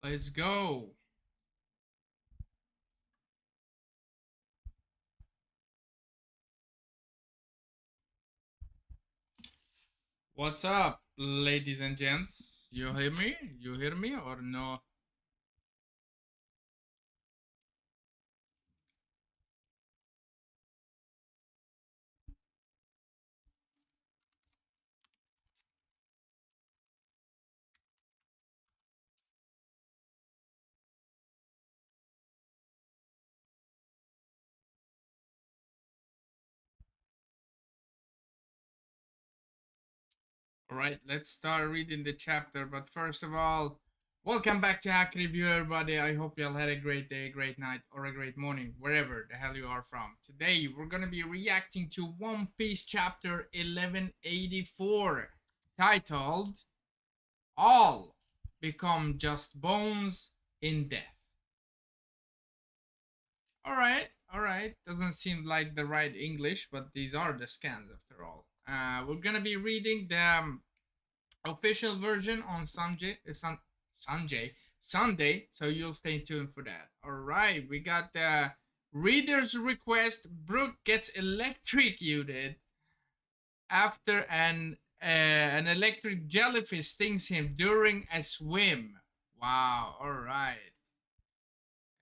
Let's go. What's up, ladies and gents? You hear me? You hear me or no? All right, let's start reading the chapter. But first of all, welcome back to Hack Review, everybody. I hope you all had a great day, great night, or a great morning, wherever the hell you are from. Today, we're gonna be reacting to One Piece chapter 1184, titled "All Become Just Bones in Death." All right. Doesn't seem like the right English, but these are the scans after all. We're gonna be reading the official version on Sunday, so you'll stay tuned for that. All right, we got the reader's request. Brook gets electrocuted after an electric jellyfish stings him during a swim. Wow. All right.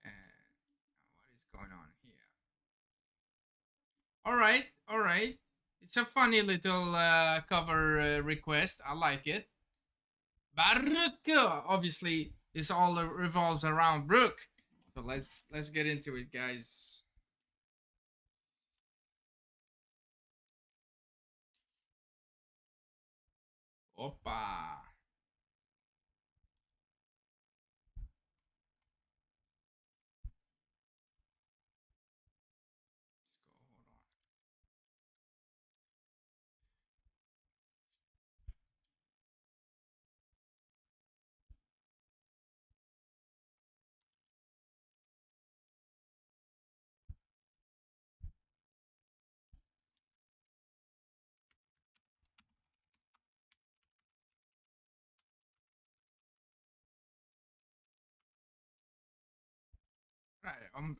What is going on here? All right. It's a funny little cover request. I like it. Baruch. Obviously, this all revolves around Brook. So let's get into it, guys. Opa. Let's go. Hold on. Right.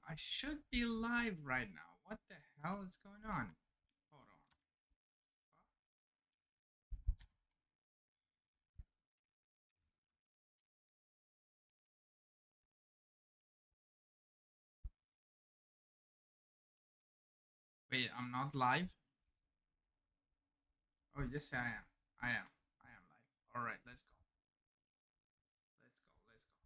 I should be live right now. What the hell is going on? Hold on. Wait, I'm not live. Oh yes, I am. I am. I am live. All right. Let's go. Let's go. Let's go.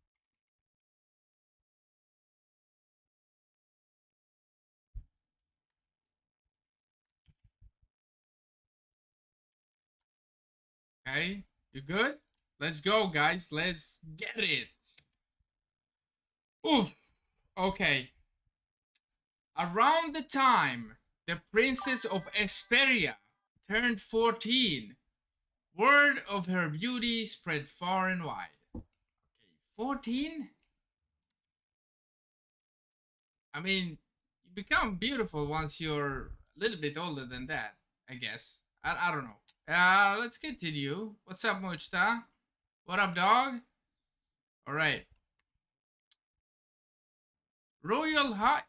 Okay, you good? Let's go, guys. Let's get it. Ooh, okay. Around the time the Princess of Esperia turned 14, word of her beauty spread far and wide. Okay, 14? I mean, you become beautiful once you're a little bit older than that, I guess. I don't know. Let's continue. What's up, Mujta? What up, dog? All right. Royal High.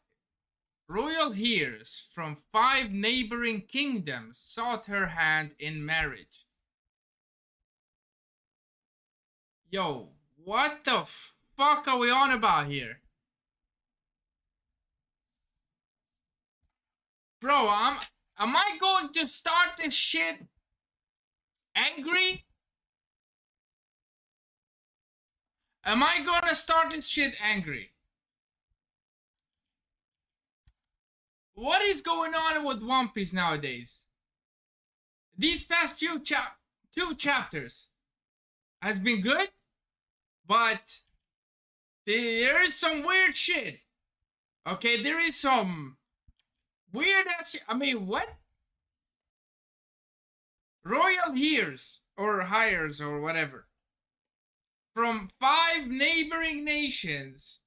Royal heirs from 5 neighboring kingdoms sought her hand in marriage. Yo, what the fuck are we on about here? Bro, am I going to start this shit angry? Am I gonna start this shit angry? What is going on with One Piece nowadays? These past two chapters has been good, but there is some weird shit. Okay, there is some weird ass shit. I mean, what? Royal heirs or hires or whatever from 5 neighboring nations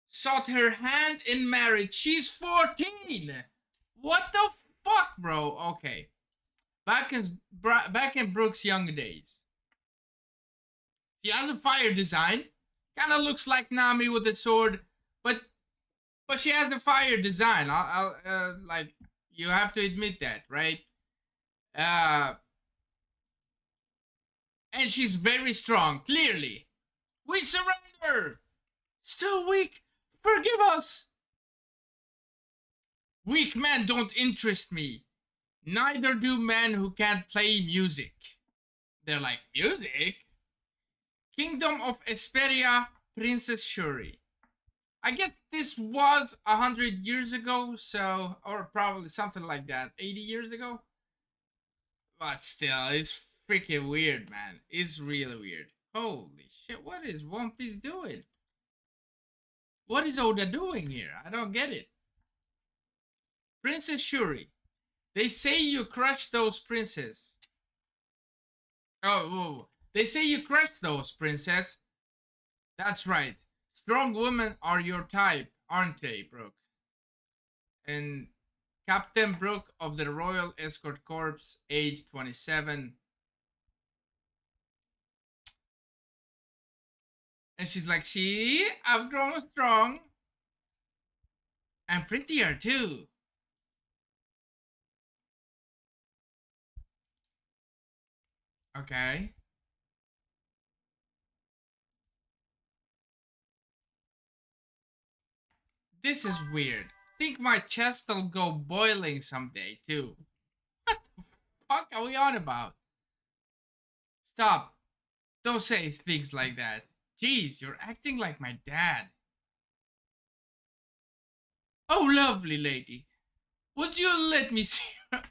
sought her hand in marriage. She's 14. What the fuck, bro? Okay. Back in Brook's young days. She has a fire design. Kind of looks like Nami with a sword, but she has a fire design. Like, you have to admit that, right? Uh, and she's very strong. Clearly, we surrender. Still weak. Forgive us. Weak men don't interest me. Neither do men who can't play music. They're like, music? Kingdom of Esperia, Princess Shuri. I guess this was 100 years ago, so, or probably something like that, 80 years ago. But still, it's freaking weird, man. It's really weird. Holy shit, what is One Piece doing? What is Oda doing here? I don't get it. Princess Shuri. They say you crushed those princes. Oh, whoa. They say you crushed those, princess. That's right. Strong women are your type, aren't they, Brooke? And Captain Brooke of the Royal Escort Corps, age 27. And she's like, I've grown strong. And prettier, too. Okay. This is weird. Think my chest'll go boiling someday, too. What the fuck are we on about? Stop. Don't say things like that. Jeez, you're acting like my dad. Oh, lovely lady. Would you let me see?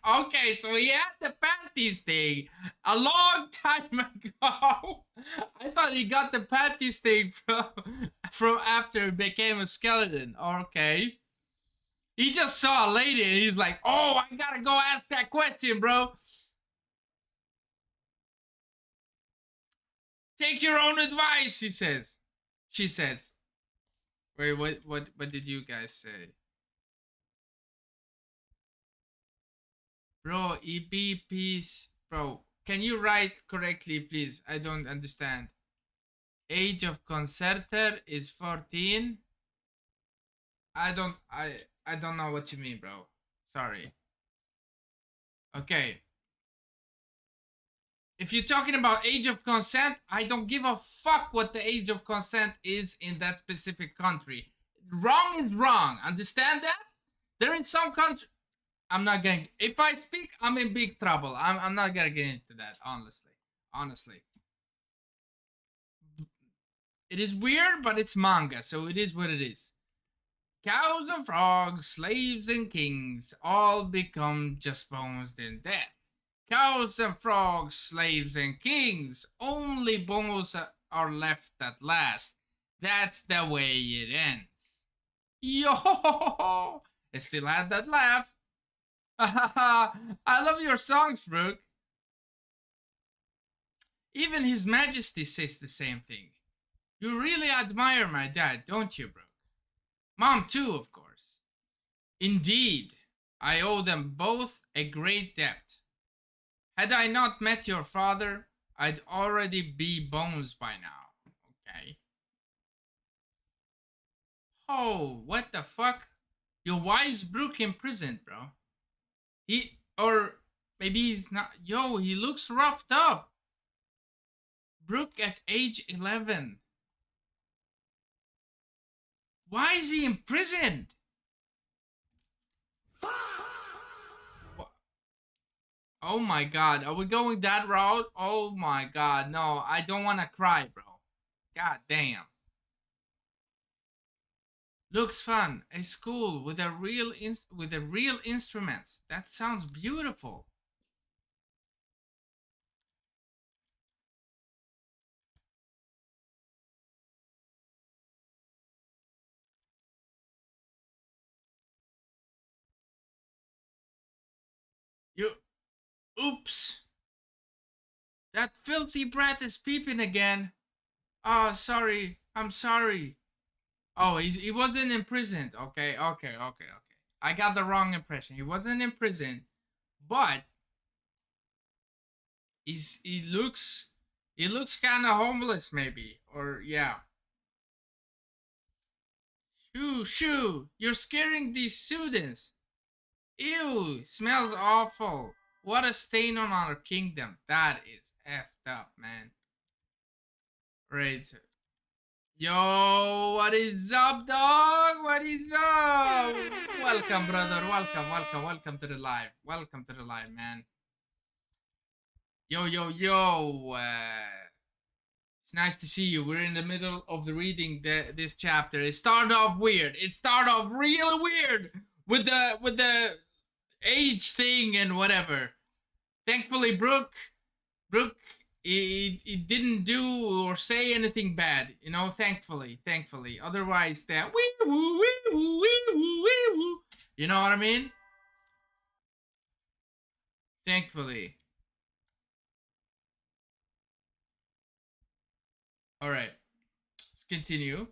Okay, so he had the panties thing a long time ago. I thought he got the panties thing from after he became a skeleton. Okay. He just saw a lady and he's like, oh, I gotta go ask that question, bro. Take your own advice, he says. She says. Wait, what did you guys say? Bro, EB, please. Bro, can you write correctly, please? I don't understand. Age of concerter is 14. I don't know what you mean, bro. Sorry. Okay. If you're talking about age of consent, I don't give a fuck what the age of consent is in that specific country. Wrong is wrong. Understand that? They're in some country. I'm not getting. If I speak, I'm in big trouble. I'm not gonna get into that. Honestly, it is weird, but it's manga, so it is what it is. Cows and frogs, slaves and kings, all become just bones in death. Cows and frogs, slaves and kings, only bones are left at last. That's the way it ends. Yo! I still had that laugh. I love your songs, Brooke. Even His Majesty says the same thing. You really admire my dad, don't you, Brooke? Mom, too, of course. Indeed, I owe them both a great debt. Had I not met your father, I'd already be bones by now. Okay. Oh, what the fuck? Your wise Brooke imprisoned, bro. Or maybe he's not. Yo, he looks roughed up. Brooke at age 11. Why is he imprisoned? Oh my god, are we going that route? Oh my god, no, I don't want to cry, bro. God damn. Looks fun. A school with a real instruments. That sounds beautiful. You oops. That filthy brat is peeping again. Oh, sorry. I'm sorry. Oh, he wasn't imprisoned. Okay. I got the wrong impression. He wasn't in prison, but he looks kind of homeless maybe, or yeah. Shoo, shoo, you're scaring these students. Ew, smells awful. What a stain on our kingdom. That is effed up, man. Right. Yo, what is up, dog? What is up? Welcome, brother. Welcome to the live. Welcome to the live, man. Yo. It's nice to see you. We're in the middle of the reading this chapter. It started off weird. It started off really weird with the age thing and whatever. Thankfully, Brooke, it didn't do or say anything bad, you know. Thankfully. Otherwise, that you know what I mean. Thankfully. All right, let's continue.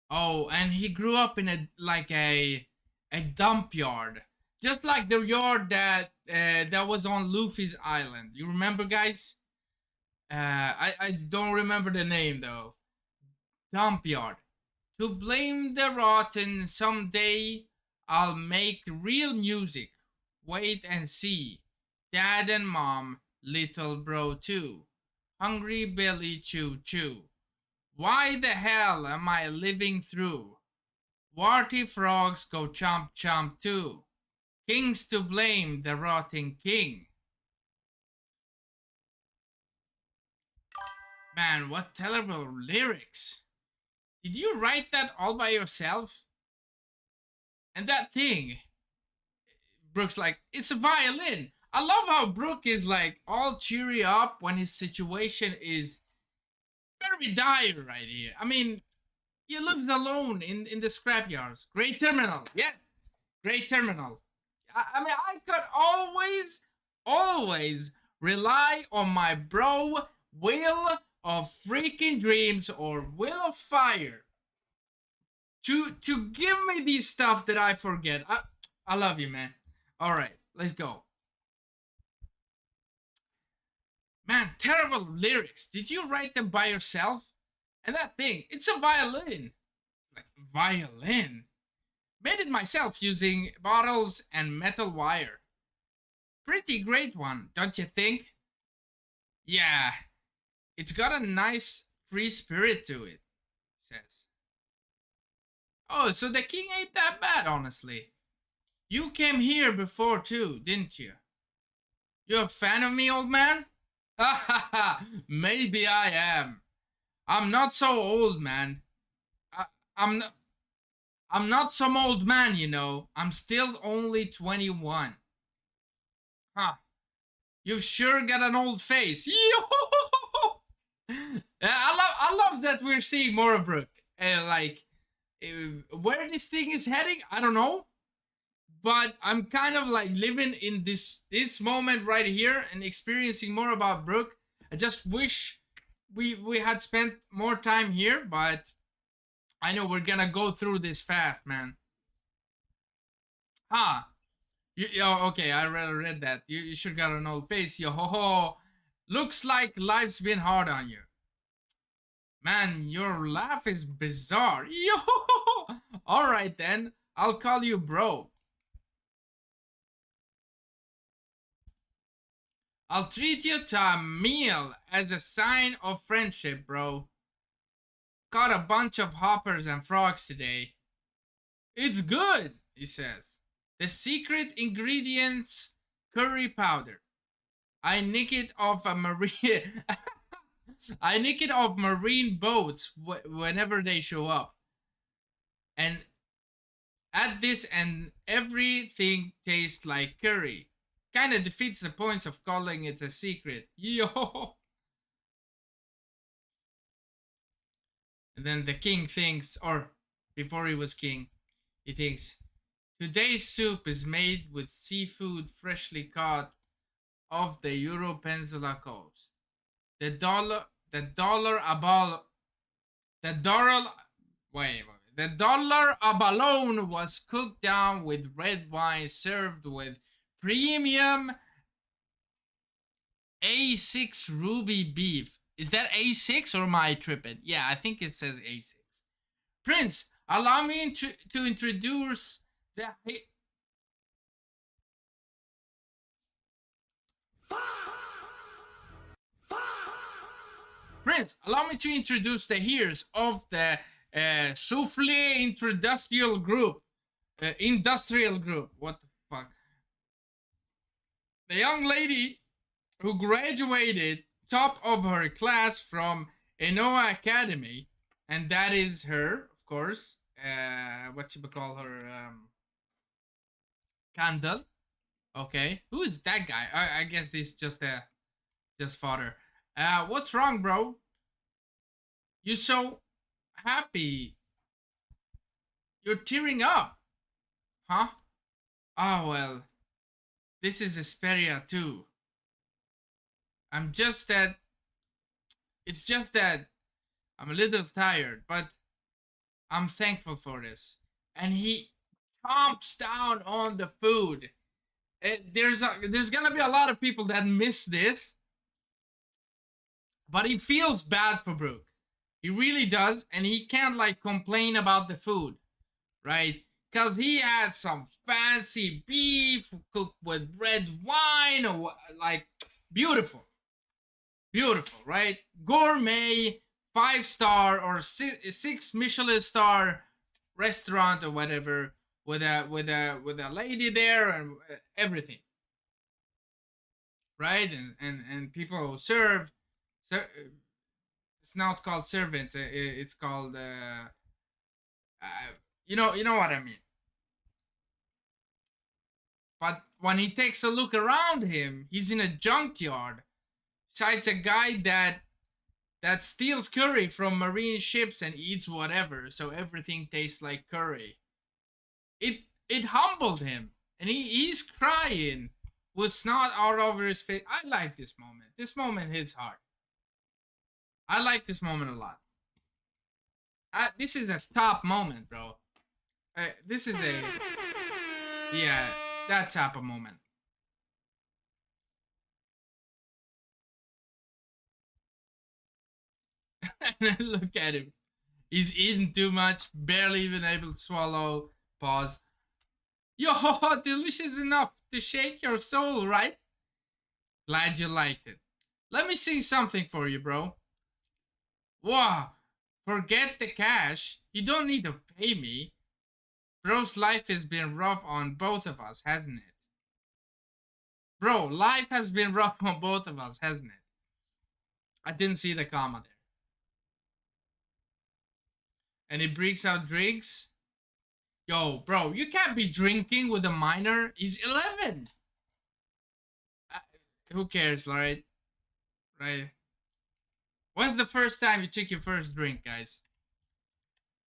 Oh, and he grew up in a dump yard, just like the yard that was on Luffy's island. You remember, guys? I don't remember the name though. Dump yard. To blame the rotten someday, I'll make real music. Wait and see. Dad and mom, little bro too. Hungry Billy Choo Choo. Why the hell am I living through? Warty frogs go chomp chomp too. Kings to blame, the rotting king. Man, what terrible lyrics. Did you write that all by yourself? And that thing, Brooke's like, it's a violin. I love how Brooke is like all cheery up when his situation is very dire right here. I mean, he lives alone in the scrapyards. Great terminal. Yes. Great terminal. I mean, I could always rely on my bro Will of freaking dreams or Will of fire to give me these stuff that I forget. I love you, man. All right, let's go. Man, terrible lyrics. Did you write them by yourself? And that thing, it's a violin. Like, violin? Made it myself using bottles and metal wire. Pretty great one, don't you think? Yeah, it's got a nice free spirit to it, says. Oh, so the king ain't that bad, honestly. You came here before too, didn't you? You a fan of me, old man? Ha ha ha! Maybe I am. I'm not so old, man. I'm I'm not some old man, you know. I'm still only 21. Huh. You've sure got an old face. Yo! I love that we're seeing more of Brooke. Where this thing is heading, I don't know. But I'm kind of like living in this moment right here and experiencing more about Brooke. I just wish we had spent more time here, but I know we're gonna go through this fast, man. Ah, okay, I read that. You sure got an old face, yo ho ho. Looks like life's been hard on you. Man, your laugh is bizarre. Yo, all right then. I'll call you bro. I'll treat you to a meal as a sign of friendship, bro. Caught a bunch of hoppers and frogs today. It's good, he says. The secret ingredient's curry powder. I nick it off a marine. I nick it off marine boats whenever they show up. And add this and everything tastes like curry. Kinda defeats the points of calling it a secret. Yo! And then the king thinks, or before he was king, he thinks, today's soup is made with seafood freshly caught off the Euro Peninsula coast. The dollar abal, the dollar, wait, the dollar abalone was cooked down with red wine served with premium A6 ruby beef. Is that A6 or am I tripping? Yeah, I think it says A6. Prince, allow me to introduce the... Prince, allow me to introduce the heirs of the Souffle Industrial Group. Industrial Group. What the fuck? The young lady who graduated top of her class from Enoa Academy, and that is her, of course. What should we call her? Candle. Okay, who is that guy? I guess this just fodder. What's wrong, bro? You're so happy. You're tearing up, huh? Oh well, this is Asperia too. I'm just that. It's just that I'm a little tired, but I'm thankful for this. And he chomps down on the food. There's gonna be a lot of people that miss this, but he feels bad for Brooke. He really does, and he can't like complain about the food, right? Because he had some fancy beef cooked with red wine, or like beautiful, beautiful, right? Gourmet, 5 star or six Michelin star restaurant or whatever, with a lady there and everything, right? And people serve. It's not called servants. It's called you know what I mean. But when he takes a look around him, he's in a junkyard. Besides a guy that steals curry from marine ships and eats whatever, so everything tastes like curry. It humbled him, and he's crying with snot all over his face. I like this moment. This moment hits hard. I like this moment a lot. This is a top moment, bro. This is a yeah, that type of moment. Look at him. He's eating too much, barely even able to swallow. Pause. Yo, delicious enough to shake your soul, right? Glad you liked it. Let me sing something for you, bro. Wow, forget the cash. You don't need to pay me. Bro's life has been rough on both of us, hasn't it? Bro, life has been rough on both of us, hasn't it? I didn't see the comma there. And he breaks out drinks. Yo, bro, you can't be drinking with a minor. He's 11. Uh, who cares, right? Right. When's the first time you took your first drink, guys?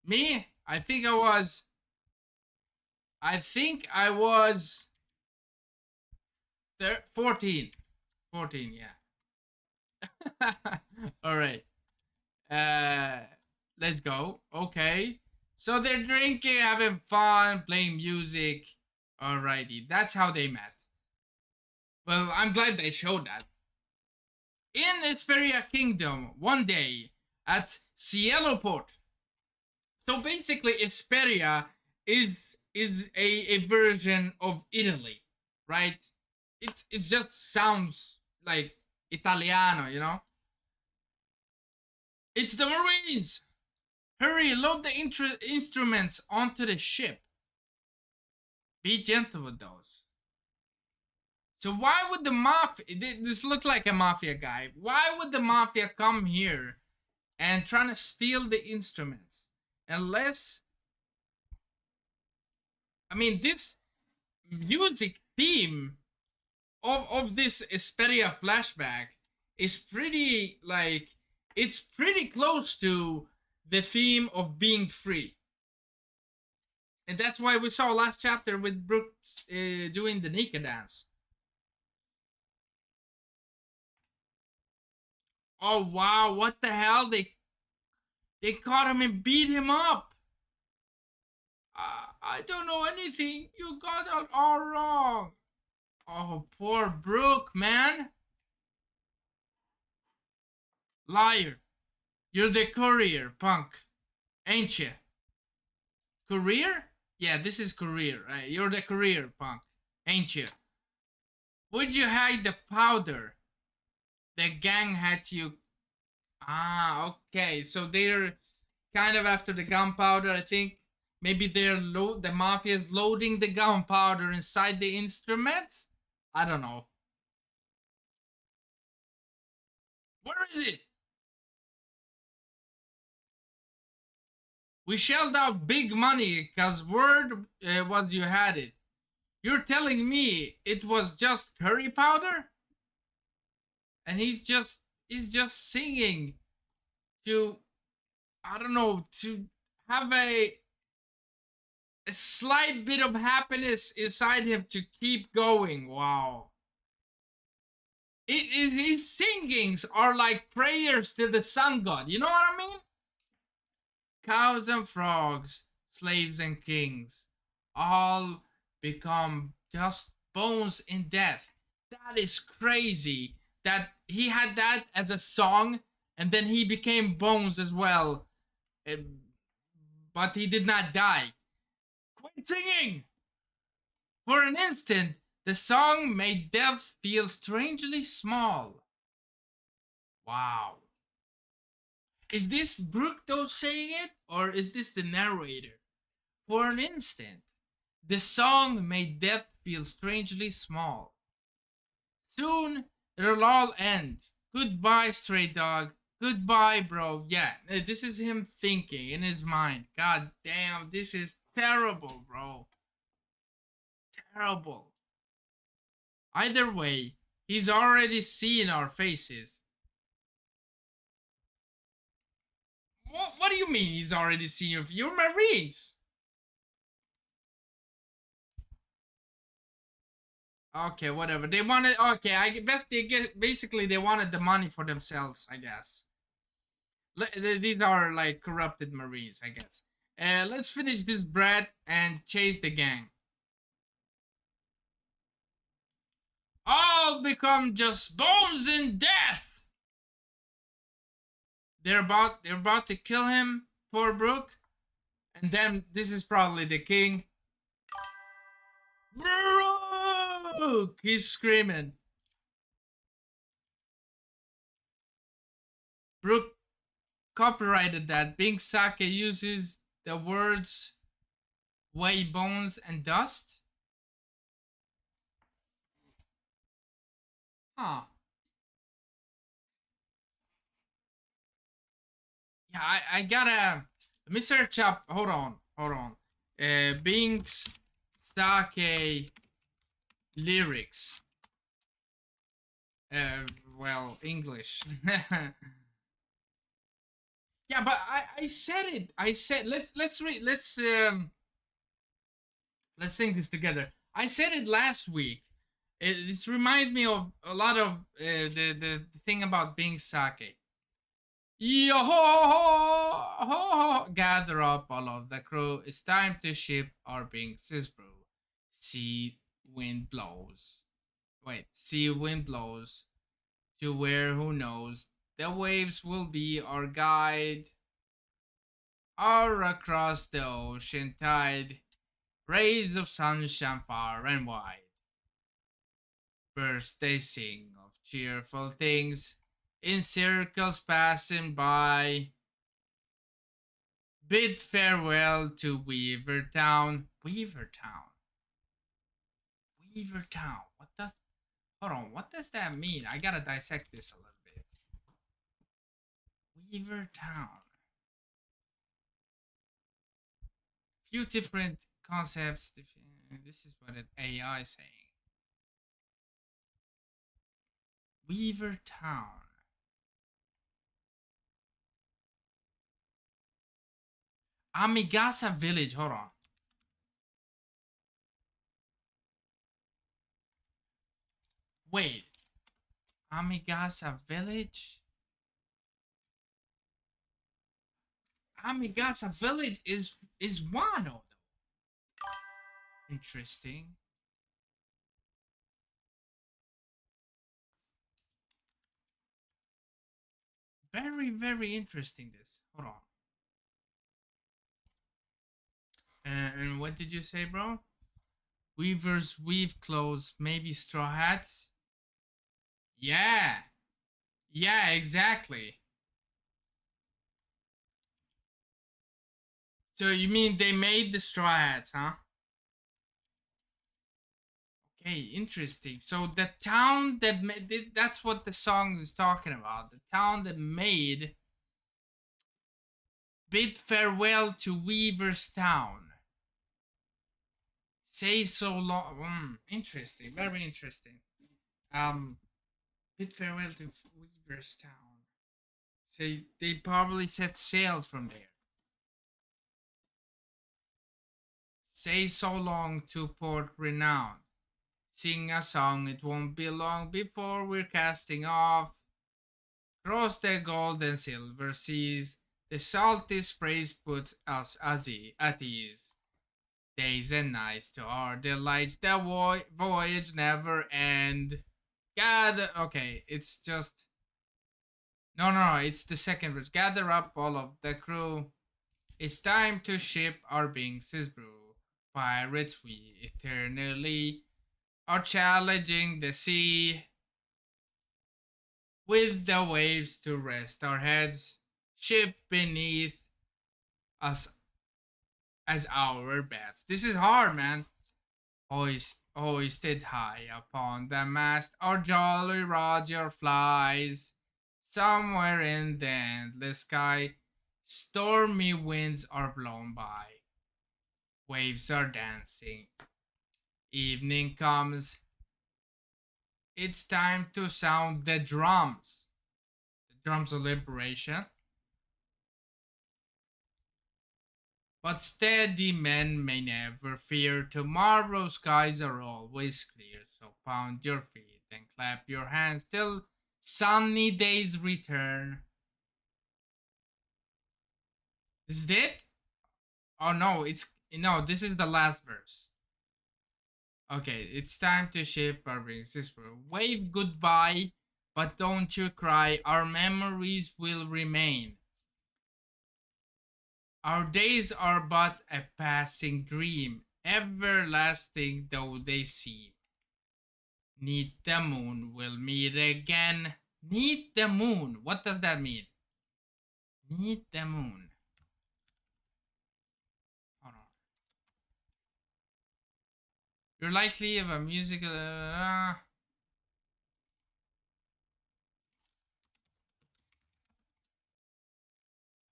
Me? I think I was 14. 14, yeah. All right. Uh, let's go. Okay. So they're drinking, having fun, playing music. Alrighty. That's how they met. Well, I'm glad they showed that. In Esperia Kingdom, one day at Cielo Port. So basically, Esperia is a version of Italy, right? It just sounds like Italiano, you know? It's the Marines! Hurry, load the instruments onto the ship. Be gentle with those. So why would the mafia... This looks like a mafia guy. Why would the mafia come here and trying to steal the instruments? Unless... I mean, this music theme of this Esperia flashback is pretty, like... It's pretty close to the theme of being free. And that's why we saw last chapter with Brooke doing the Nika dance. Oh wow, what the hell? They caught him and beat him up. I don't know anything. You got it all wrong. Oh, poor Brooke, man. Liar. You're the courier, punk. Ain't you? Courier? Yeah, this is courier. Right? You're the courier, punk. Ain't you? Would you hide the powder? The gang had you. Ah, okay. So they're kind of after the gunpowder, I think. Maybe the mafia's loading the gunpowder inside the instruments? I don't know. Where is it? We shelled out big money because word was you had it. You're telling me it was just curry powder? And he's just singing to, I don't know, to have a slight bit of happiness inside him to keep going. Wow. His singings are like prayers to the sun god. You know what I mean? Cows and frogs, slaves and kings, all become just bones in death. That is crazy. That he had that as a song, and then he became bones as well. Uh, but he did not die. Quit singing! For an instant, the song made death feel strangely small. Wow. Is this Brookto saying it, or is this the narrator? For an instant, the song made death feel strangely small. Soon, it'll all end. Goodbye, stray dog. Goodbye, bro. Yeah, this is him thinking in his mind. God damn, this is terrible, bro. Terrible. Either way, he's already seen our faces. What do you mean he's already seen you? You're Marines. Okay, whatever. They wanted. Okay, I guess they get. Basically, they wanted the money for themselves. I guess. These are like corrupted Marines. I guess. Let's finish this bread and chase the gang. All become just bones in death. They're about to kill him. Poor Brook. And then this is probably the king. Brook! He's screaming. Brook copyrighted that. Bing Sake uses the words weigh bones and dust. Huh. Yeah, I gotta. Let me search up. Hold on. Hold on. Bing's Sake lyrics. Well, English. Yeah, but I said it. I said let's read let's sing this together. I said it last week. It's remind me of a lot of the thing about being sake. Yo ho, ho, ho, gather up all of the crew. It's time to ship our Binks' brew. See wind blows. Wait, see wind blows to where who knows. The waves will be our guide. Or across the ocean tide, rays of sunshine far and wide. First they sing of cheerful things, in circles passing by. Bid farewell to Weaver Town. Weaver Town. Weaver Town. What does? Hold on. What does that mean? I gotta dissect this a little bit. Weaver Town. Few different concepts. This is what an AI is saying. Weaver Town. Amigasa Village. Hold on. Wait. Amigasa Village? Amigasa Village is Wano. Interesting. Very, very interesting this. Hold on. And what did you say, bro? Weavers weave clothes, maybe straw hats? Yeah. Yeah, exactly. So you mean they made the straw hats, huh? Okay, interesting. So the town that made, that's what the song is talking about. The town that made bid farewell to Weaver's Town. Say so long. Interesting. Very interesting. Um, bid farewell to Weaver's Town. Say they probably set sail from there. Say so long to Port Renown. Sing a song, it won't be long before we're casting off. Cross the gold and silver seas, the salty sprays put us at ease. Days and nights to our delight, the voyage never end. Gather, okay, it's just, no, it's the second verse. Gather up all of the crew. It's time to ship our Binks's brew. Pirates we eternally are challenging the sea. With the waves to rest our heads, ship beneath us as our beds. This is hard, man. Hoisted high upon the mast, our Jolly Roger flies. Somewhere in the endless sky, stormy winds are blown by. Waves are dancing. Evening comes. It's time to sound the drums. The drums of liberation. But steady men may never fear. Tomorrow's skies are always clear. So pound your feet and clap your hands till sunny days return. Is it? Oh no, this is the last verse. Okay, it's time to ship our wings. Wave goodbye, but don't you cry. Our memories will remain. Our days are but a passing dream, everlasting though they seem. Neath the moon we'll meet again. Neath the moon. What does that mean? Neath the moon. Hold on. You're likely of a musical.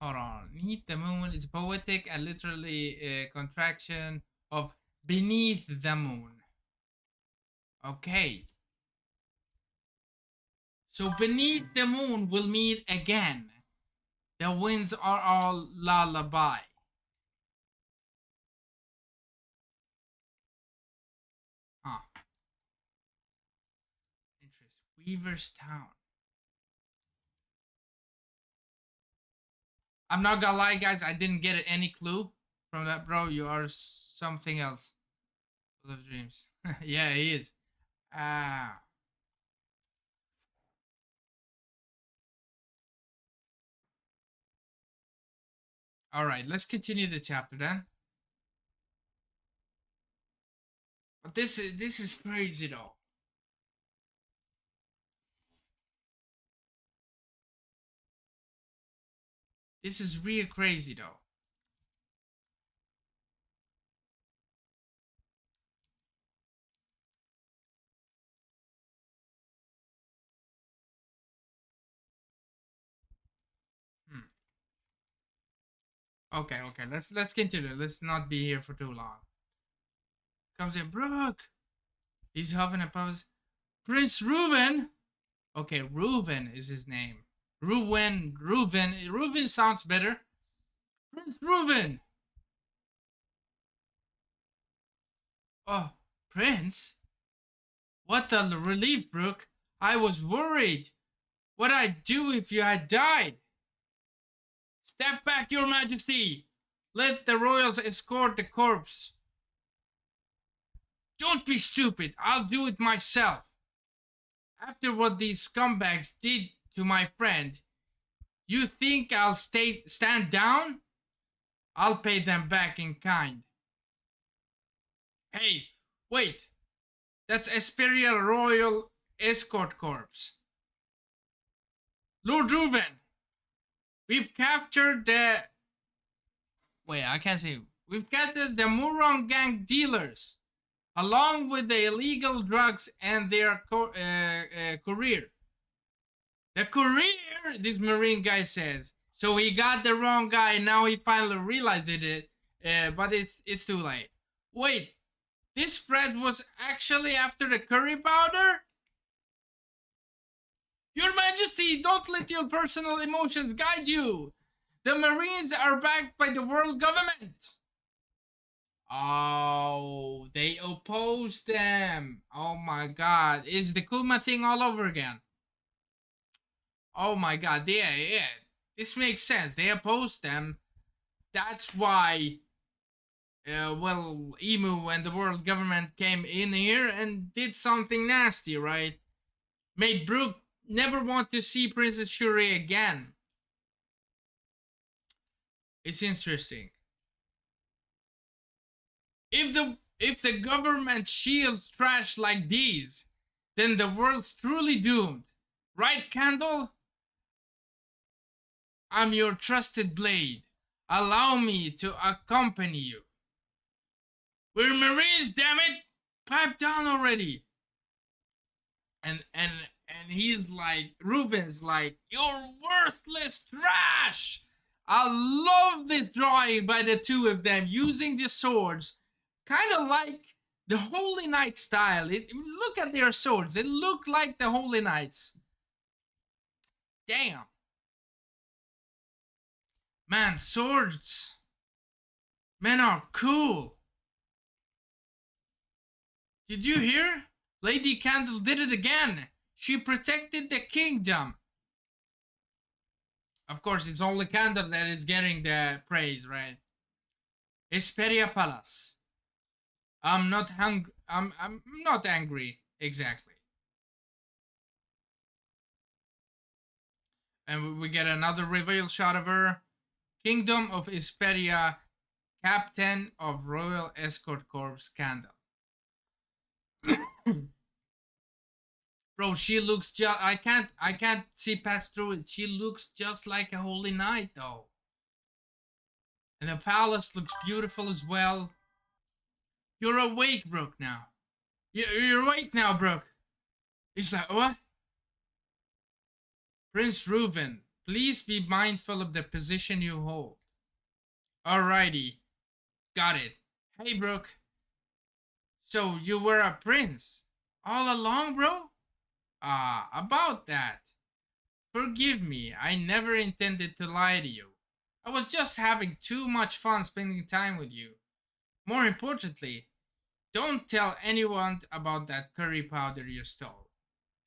Hold on. Neath the moon is poetic and literally a contraction of beneath the moon. Okay. So beneath the moon we'll meet again. The winds are all lullaby. Huh. Interest. Weaver's Town. I'm not gonna lie, guys. I didn't get any clue from that, bro. You are something else. Full of dreams. Yeah, he is. Ah. All right. Let's continue the chapter then. But this is crazy though. This is real crazy though. Hmm. Okay. Let's continue. Let's not be here for too long. Comes in Brooke. He's having a pause. Prince Reuben. Okay, Reuben is his name. Reuben sounds better. Prince Reuben. Oh, Prince? What a relief, Brooke. I was worried. What'd I do if you had died? Step back, your majesty. Let the royals escort the corpse. Don't be stupid. I'll do it myself. After what these scumbags did to my friend, You think I'll stand down? I'll pay them back in kind. Hey, wait. That's Esperia Royal Escort Corps. Lord Reuben, we've captured the... Wait, I can't see. We've captured the Murong gang dealers, along with the illegal drugs and their courier. The courier, this Marine guy says. So he got the wrong guy. Now he finally realized it, but it's too late. Wait, this spread was actually after the curry powder? Your Majesty, don't let your personal emotions guide you. The Marines are backed by the world government. Oh, they oppose them. Oh my god. It's the Kuma thing all over again. Oh my god. Yeah. This makes sense. They oppose them. That's why, well, Emu and the world government came in here and did something nasty, right? Made Brook never want to see Princess Shuri again. It's interesting. If the government shields trash like these, then the world's truly doomed. Right, Candle? I'm your trusted blade. Allow me to accompany you. We're Marines, damn it! Pipe down already. And he's like, Reuben's like, you're worthless trash. I love this drawing by the two of them using the swords, kind of like the Holy Knight style. Look at their swords. It look like the Holy Knights. Damn. Man, swords. Men are cool. Did you hear? Lady Candle did it again. She protected the kingdom. Of course, it's only Candle that is getting the praise, right? Esperia Palace. I'm not hungry. I'm not angry, exactly. And we get another reveal shot of her. Kingdom of Esperia, Captain of Royal Escort Corps, Candle. Bro, she looks just... I can't see past through it. She looks just like a holy knight, though. And the palace looks beautiful as well. You're awake, Brooke, now. You're awake now, Brooke. He's like, what? Prince Reuben, please be mindful of the position you hold. Alrighty. Got it. Hey, Brooke. So, you were a prince? All along, bro? About that. Forgive me, I never intended to lie to you. I was just having too much fun spending time with you. More importantly, don't tell anyone about that curry powder you stole.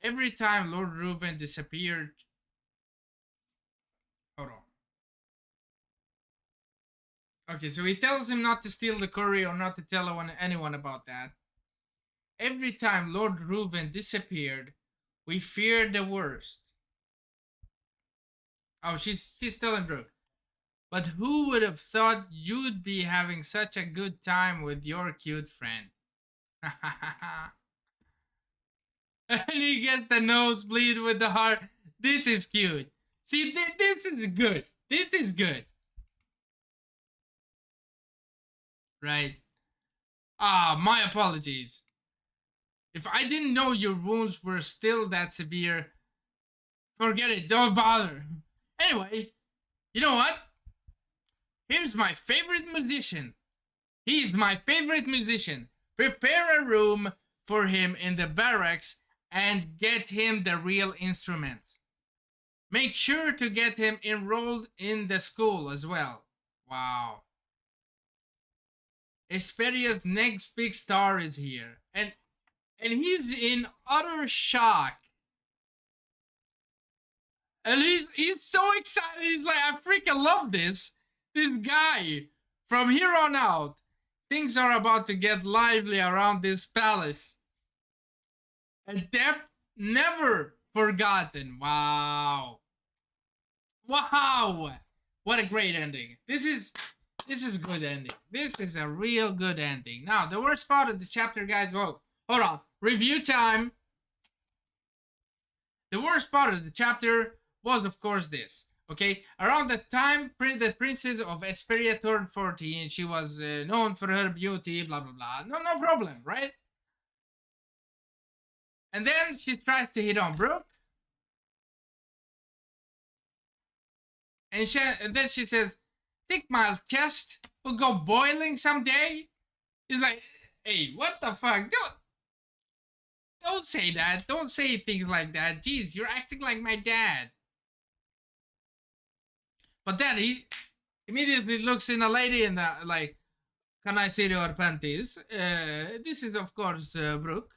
Every time Lord Reuben disappeared... Hold on. Okay, so he tells him not to steal the curry or not to tell anyone about that. Every time Lord Reuben disappeared, we feared the worst. Oh, she's telling Brooke. But who would have thought you'd be having such a good time with your cute friend? And he gets the nosebleed with the heart. This is cute. See, this is good. This is good. Right. My apologies. If I didn't know your wounds were still that severe, forget it. Don't bother. Anyway, you know what? Here's my favorite musician. He's my favorite musician. Prepare a room for him in the barracks and get him the real instruments. Make sure to get him enrolled in the school as well. Wow. Esperia's next big star is here. And he's in utter shock. And he's so excited. He's like, I freaking love this. This guy. From here on out, things are about to get lively around this palace. And Depp never forgotten. Wow. Wow, what a great ending. This is a good ending. This is a real good ending. Now, the worst part of the chapter, guys. Whoa, hold on. Review time. The worst part of the chapter was, of course, this. Okay, around that time, the princess of Esperia turned 40, and she was known for her beauty. Blah blah blah. No problem, right? And then she tries to hit on Brooke, and then she says, "Think my chest will go boiling someday." He's like, "Hey, what the fuck? Don't say that. Don't say things like that. Jeez, you're acting like my dad." But then he immediately looks in a lady and like, "Can I see your panties?" This is of course Brooke.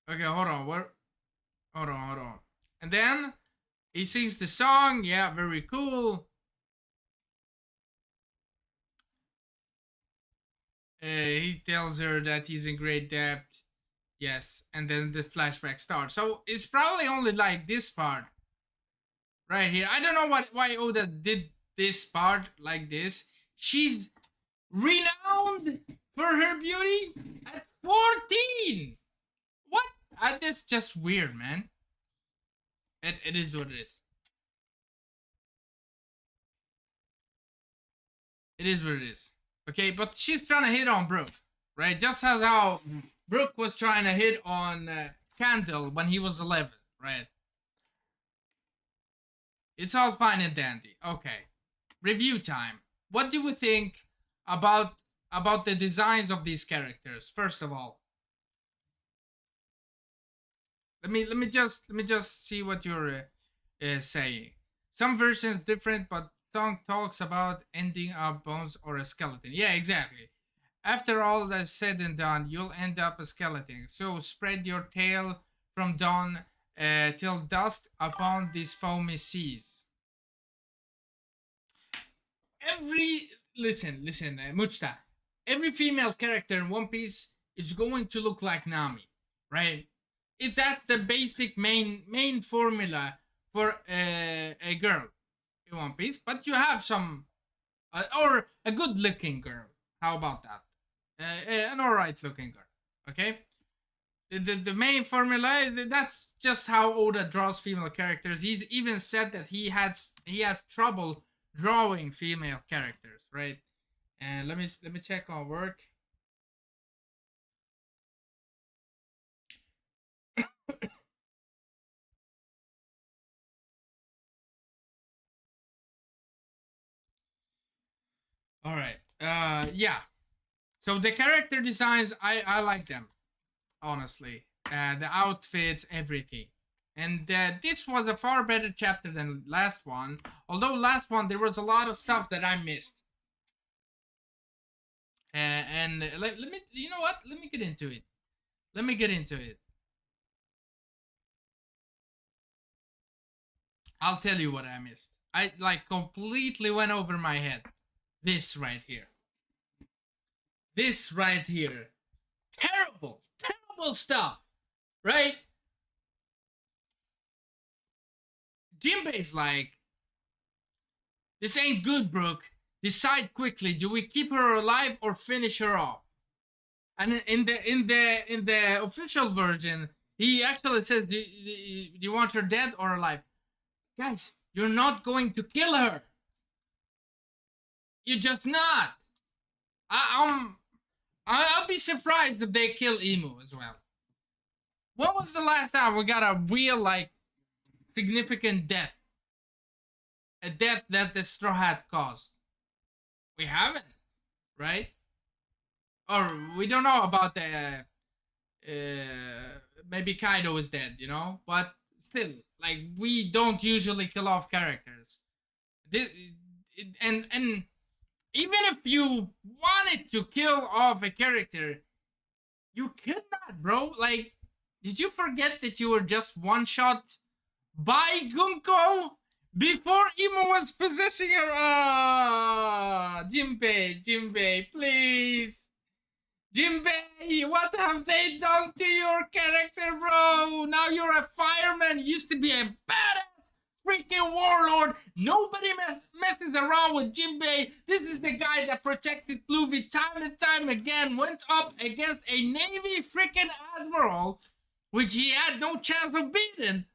Okay, hold on. Hold on. And then he sings the song. Yeah, very cool. He tells her that he's in great debt. Yes, and then the flashback starts. So it's probably only like this part right here. I don't know why Oda did this part like this. She's renowned for her beauty at 14. What? That's just weird, man. It is what it is. It is what it is. Okay, but she's trying to hit on Brooke, right? Just as how Brooke was trying to hit on Candle when he was 11, right? It's all fine and dandy. Okay, review time. What do we think about the designs of these characters? First of all, let me just see what you're saying. Some versions different, but song talks about ending up bones or a skeleton. Yeah, exactly. After all that's said and done, you'll end up a skeleton. So spread your tail from dawn till dust upon these foamy seas. Every listen, Mujta. Every female character in One Piece is going to look like Nami, right? That's the basic main formula for a girl in One Piece. But you have some or a good looking girl. How about that? An alright looking girl. Okay. The main formula is that's just how Oda draws female characters. He's even said that he has trouble drawing female characters, right? And let me check on work. All right. Yeah. So the character designs, I like them honestly. The outfits, everything. And this was a far better chapter than last one. Although last one there was a lot of stuff that I missed. And let me, you know what? Let me get into it. Let me get into it. I'll tell you what I missed. I like completely went over my head. This right here. This right here. Terrible, terrible stuff, right? Jinbei's like, this ain't good, Brooke. Decide quickly. Do we keep her alive or finish her off? And in the official version, he actually says, do you want her dead or alive? Guys, you're not going to kill her. You're just not. I'll be surprised if they kill Emu as well. When was the last time we got a real like significant death? A death that the Straw Hat caused? We haven't, right? Or we don't know about the maybe Kaido is dead, but still, like we don't usually kill off characters. This, and even if you wanted to kill off a character, you cannot, bro. Like, did you forget that you were just one shot by Gunko before Imo was possessing her? Jinbei, please. Jinbei, what have they done to your character, bro? Now you're a fireman. You used to be a badass freaking warlord. Nobody messes around with Jinbei. This is the guy that protected Luffy time and time again. Went up against a Navy freaking admiral, which he had no chance of beating.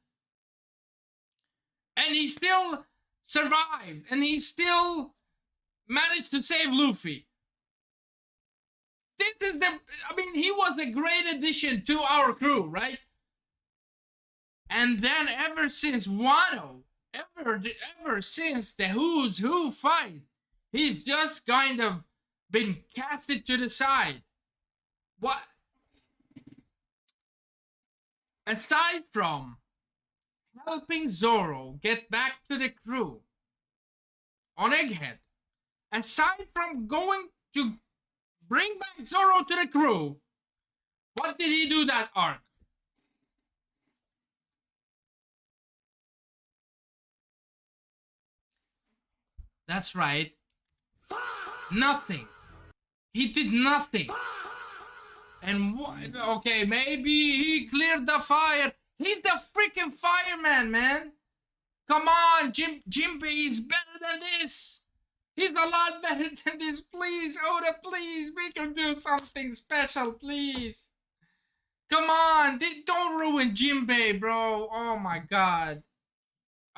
And he still survived. And he still managed to save Luffy. This is he was a great addition to our crew, right? And then ever since Wano, ever since the Who's Who fight, he's just kind of been casted to the side. What? Aside from helping Zoro get back to the crew on Egghead, aside from going to bring back Zoro to the crew, what did he do that arc? That's right. Nothing. He did nothing. And what? Okay, maybe he cleared the fire. He's the freaking fireman, man. Come on, Jinbei is better than this. He's a lot better than this. Please, Oda, please make him do something special, please. Come on, don't ruin Jinbei, bro. Oh my god.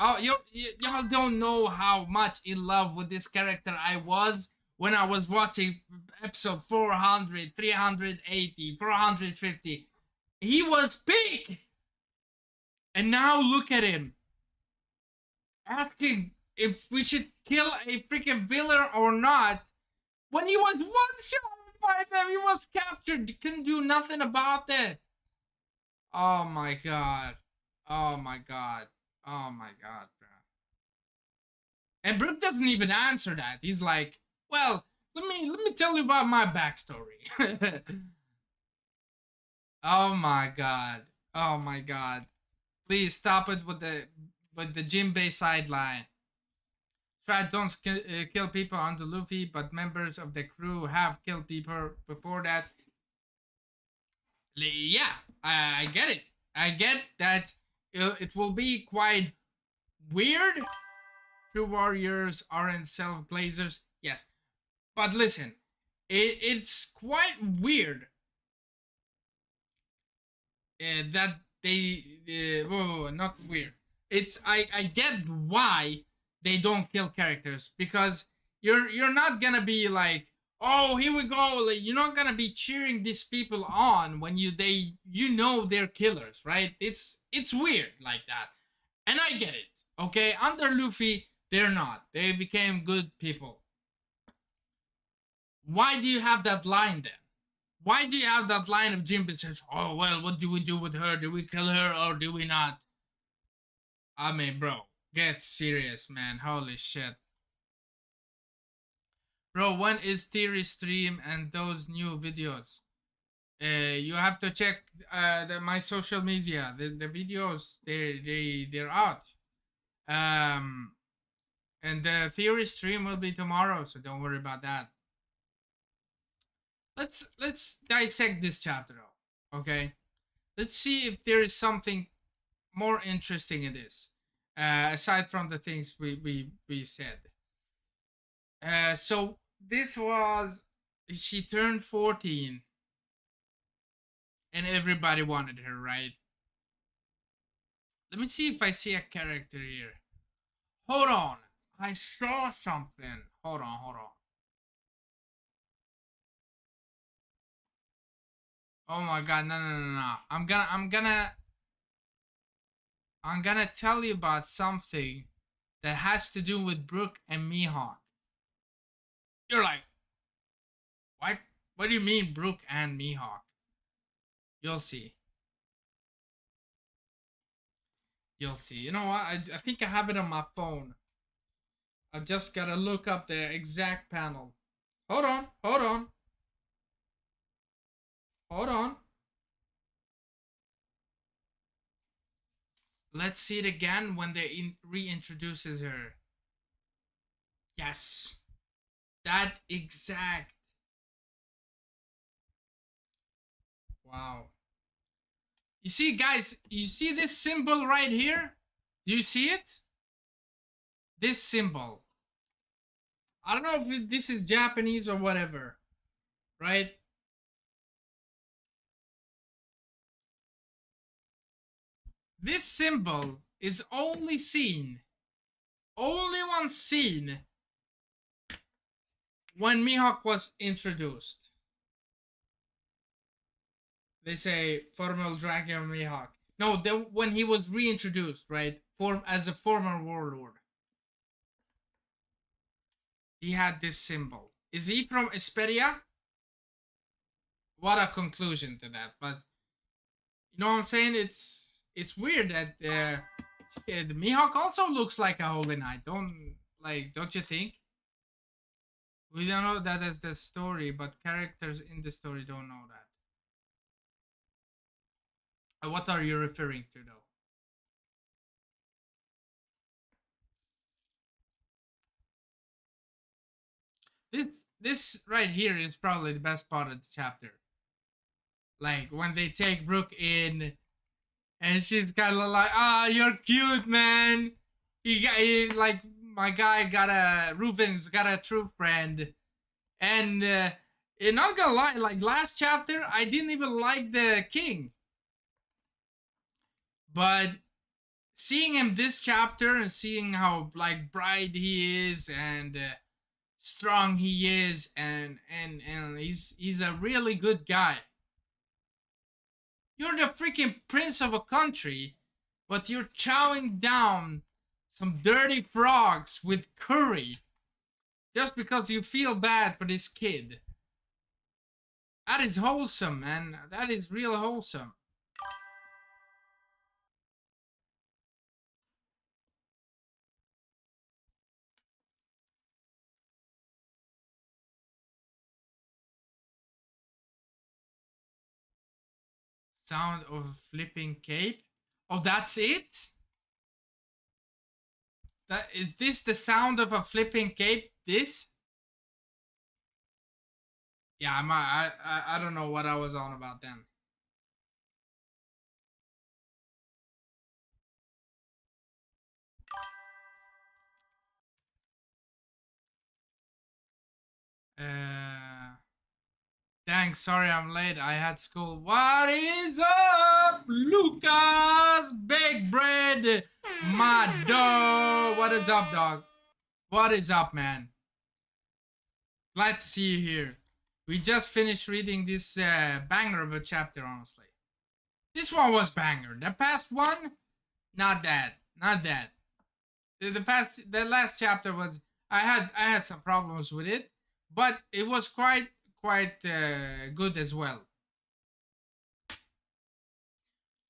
Oh, y'all don't know how much in love with this character I was when I was watching episode 400, 380, 450. He was big. And now look at him. Asking if we should kill a freaking villain or not. When he was one shot by them, he was captured. Couldn't do nothing about it. Oh my god. Oh my god. Oh my god, bro. And Brook doesn't even answer that. He's like, well, let me tell you about my backstory. Oh my god. Oh my god. Please stop it with the Jinbei sideline. Strat don't kill people under Luffy, but members of the crew have killed people before that. Yeah, I get it. I get that it will be quite weird. True warriors aren't self-glazers. Yes. But listen, it's quite weird that they... whoa, not weird. It's I get why they don't kill characters, because you're not gonna be like, oh, here we go. Like, you're not gonna be cheering these people on when you know they're killers, right? It's weird like that, and I get it. Okay, under Luffy, they're not. They became good people. Why do you have that line then? Why do you have that line of Jinbei says, oh, well, what do we do with her? Do we kill her or do we not? I mean, bro, get serious, man. Holy shit. Bro, when is Theory stream and those new videos? You have to check my social media. The videos, they're out. And the Theory stream will be tomorrow, so don't worry about that. Let's dissect this chapter out, okay? Let's see if there is something more interesting in this, aside from the things we said. So this was, she turned 14, and everybody wanted her, right? Let me see if I see a character here. Hold on, I saw something. Hold on. Oh my god, no. I'm gonna tell you about something that has to do with Brook and Mihawk. You're like, what? What do you mean Brook and Mihawk? You'll see. You'll see. You know what? I think I have it on my phone. I just gotta look up the exact panel. Hold on. Let's see it again when they reintroduces her. Yes. That exact. Wow. You see, guys, you see this symbol right here? Do you see it? this symbol. I don't know if this is Japanese or whatever, right? This symbol is only once seen when Mihawk was introduced. They say former Dragon Mihawk. No, when he was reintroduced, right? As a former warlord. He had this symbol. Is he from Esperia? What a conclusion to that. But you know what I'm saying? It's weird that the Mihawk also looks like a Holy Knight. Don't you think? We don't know that as the story, but characters in the story don't know that. What are you referring to, though? This right here is probably the best part of the chapter. Like when they take Brooke in, and she's kind of like, "Ah, you're cute, man. Like my guy got a Ruben's got a true friend." And not gonna lie, like last chapter, I didn't even like the king, but seeing him this chapter and seeing how like bright he is and strong he is, and he's a really good guy. You're the freaking prince of a country, but you're chowing down some dirty frogs with curry just because you feel bad for this kid. That is wholesome, man. That is real wholesome. Sound of a flipping cape. Oh, that's it? That is this the sound of a flipping cape? This? Yeah, I don't know what I was on about then. Thanks, sorry I'm late. I had school. What is up, Lucas? Big bread, my dog. What is up, dog? What is up, man? Glad to see you here. We just finished reading this banger of a chapter, honestly. This one was banger. The past one, not that. Not that. The last chapter was I had some problems with it, but it was quite good as well.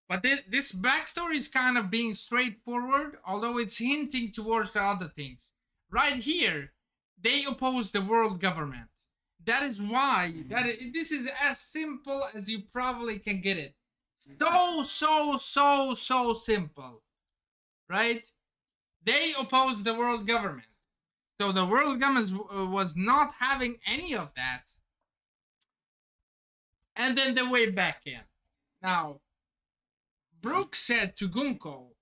But this backstory is kind of being straightforward, although it's hinting towards other things. Right here, they oppose the world government. That is why this is as simple as you probably can get it. So simple, right? They oppose the world government. So the world government was not having any of that. And then they way back in. Now, Brooke said to Gunko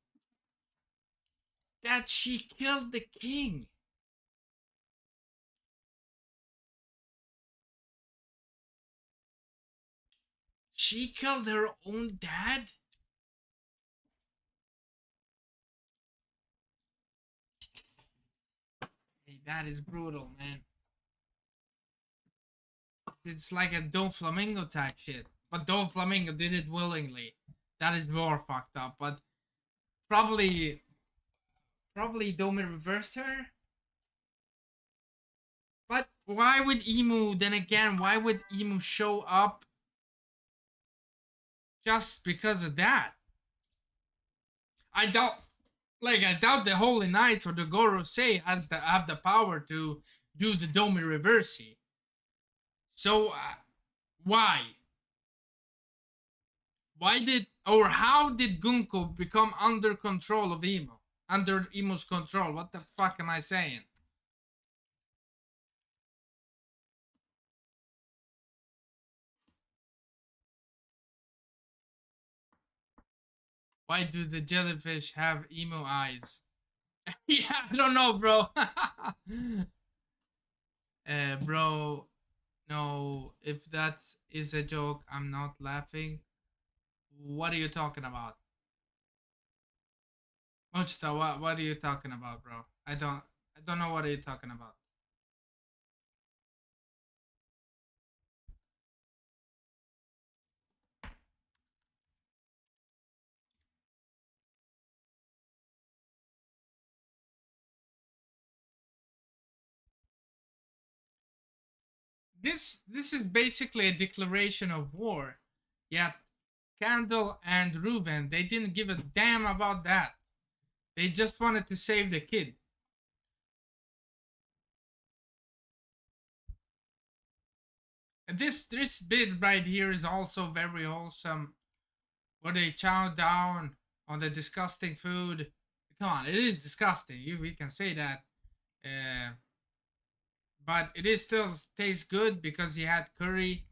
that she killed the king. She killed her own dad? Hey, that is brutal, man. It's like a Doflamingo type shit. But Doflamingo did it willingly. That is more fucked up. But probably Domi reversed her. But why would Emu, then again, why would Emu show up just because of that? I doubt the Holy Knights or the Gorosei have the power to do the Domi Reversi. So why? How did Gunko become under control of Emu? Under Emu's control? What the fuck am I saying? Why do the jellyfish have emu eyes? Yeah, I don't know, bro. Bro, no, if that is a joke, I'm not laughing. What are you talking about? Mochita, what are you talking about, bro? I don't know what are you talking about. This is basically a declaration of war. Yet Candle and Reuben, they didn't give a damn about that. They just wanted to save the kid. And this bit right here is also very wholesome, where they chow down on the disgusting food. Come on, it is disgusting. We can say that. Uh, but it is still tastes good because he had curry,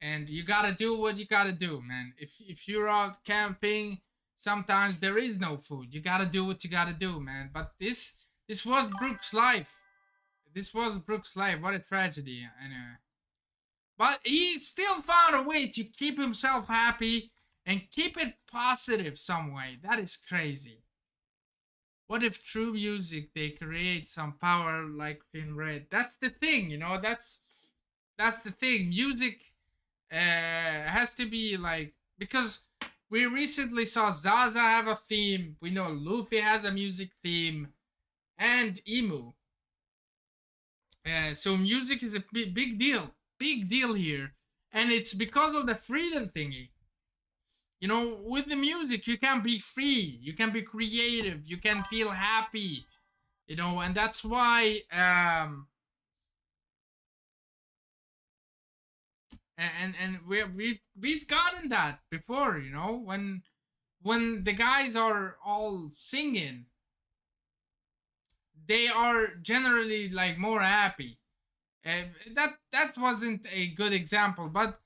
and you gotta do what you gotta do, man. If you're out camping, sometimes there is no food. You gotta do what you gotta do, man. But this was Brooks' life. This was Brooks' life. What a tragedy. Anyway, but he still found a way to keep himself happy and keep it positive some way. That is crazy. What if through music they create some power like Thin Red? That's the thing, you know. That's the thing. Music has to be like, because we recently saw Zaza have a theme. We know Luffy has a music theme, and Emu. So music is a big deal here, and it's because of the freedom thingy. You know, with the music, you can be free, you can be creative, you can feel happy. You know, and that's why and we've gotten that before, you know, when the guys are all singing, they are generally like more happy. That wasn't a good example, but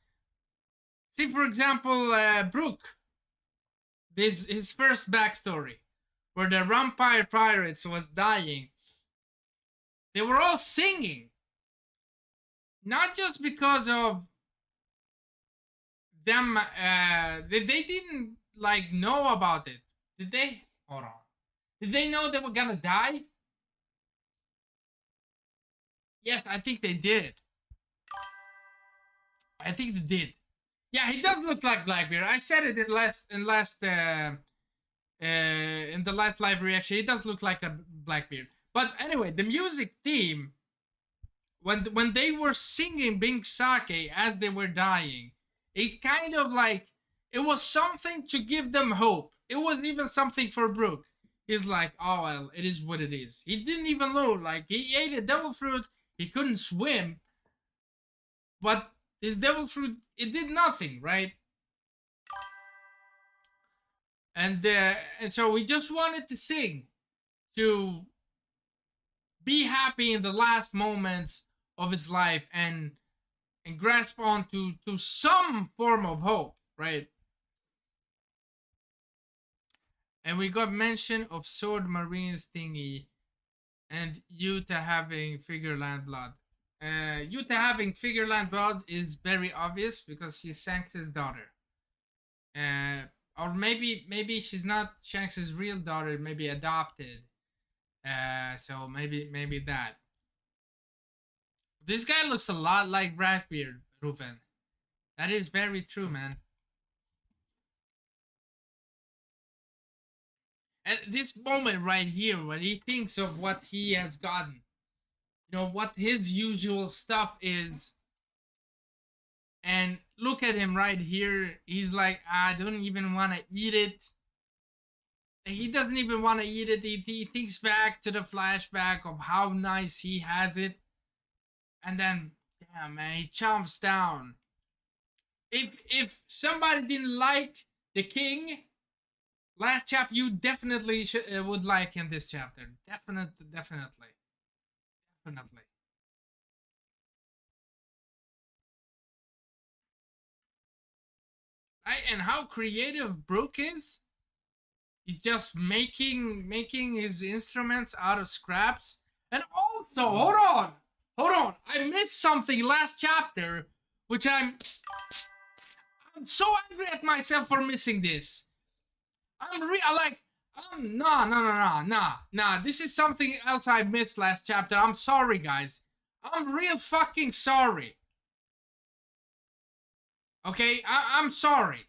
see, for example, Brooke, this his first backstory, where the vampire pirates was dying, they were all singing, not just because of them. They didn't like know about it, did they? Hold on. Did they know they were gonna die? Yes, I think they did. I think they did. Yeah, he does look like Blackbeard. I said it in the last live reaction. He does look like a Blackbeard. But anyway, the music theme, when they were singing Bing Sake as they were dying, it kind of like, it was something to give them hope. It was even something for Brooke. He's like, oh well, it is what it is. He didn't even know. Like, he ate a devil fruit. He couldn't swim, but his devil fruit, it did nothing, right? And so we just wanted to sing, to be happy in the last moments of his life, and grasp on to some form of hope, right? And we got mention of Sword Marine's thingy, and Yuta having Figureland blood. Yuta having Figureland blood is very obvious because she's Shanks' daughter. Uh, or maybe she's not Shanks' real daughter, maybe adopted. So maybe that. This guy looks a lot like Blackbeard, Ruven. That is very true, man. At this moment right here, when he thinks of what he has gotten, you know, what his usual stuff is, and look at him right here, he's like, I don't even want to eat it. He doesn't even want to eat it. He thinks back to the flashback of how nice he has it, and then, damn man, he chomps down. If somebody didn't like the king last chapter, you definitely would like him this chapter. Definitely. And how creative Brooke is. He's just making his instruments out of scraps. And also, hold on. I missed something last chapter, which I'm so angry at myself for missing this. Nah. This is something else I missed last chapter. I'm sorry, guys. I'm real fucking sorry. Okay, I'm sorry.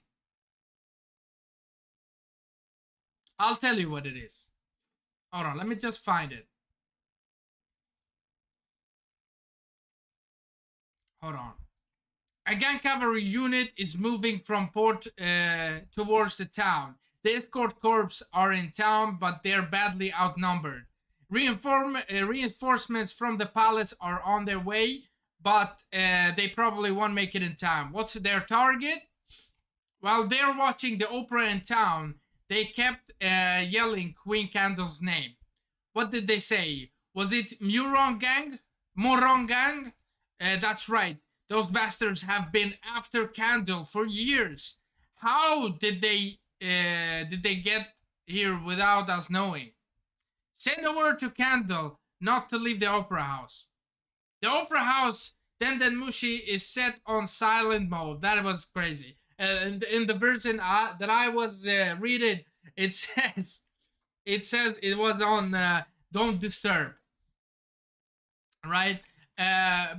I'll tell you what it is. Hold on, let me just find it. Hold on. A gang cavalry unit is moving from port towards the town. The escort corps are in town, but they're badly outnumbered. Reinforcements from the palace are on their way, but they probably won't make it in time. What's their target? While they're watching the opera in town, they kept yelling Queen Candle's name. What did they say? Was it Murong Gang? Morong Gang? That's right. Those bastards have been after Candle for years. How did they get here without us knowing? Send a word to Candle not to leave the opera house. The opera house, Den Mushi, is set on silent mode. That was crazy. And in the version that I was reading, it says it was on don't disturb. Right?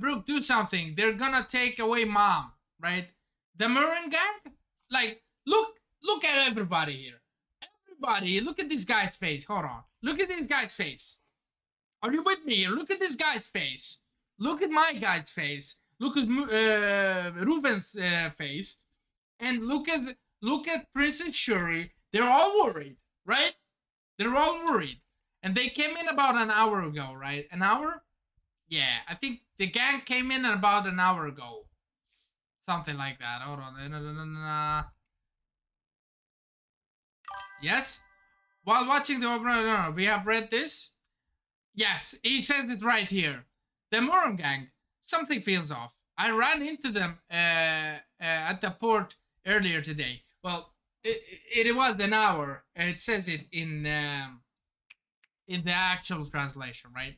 Brook, do something. They're gonna take away Mom, right? The Murren gang? Like, look at everybody here. Everybody, look at this guy's face. Hold on. Look at this guy's face. Are you with me? Look at this guy's face. Look at my guy's face. Look at Reuven's face. And look at Princess Shuri. They're all worried, right? They're all worried. And they came in about an hour ago, right? An hour? Yeah, I think the gang came in about an hour ago. Something like that. Hold on. Yes? While watching the opera, no, we have read this. Yes, he says it right here. The Moron gang. Something feels off. I ran into them at the port earlier today. Well, it was an hour. It says it in the actual translation, right?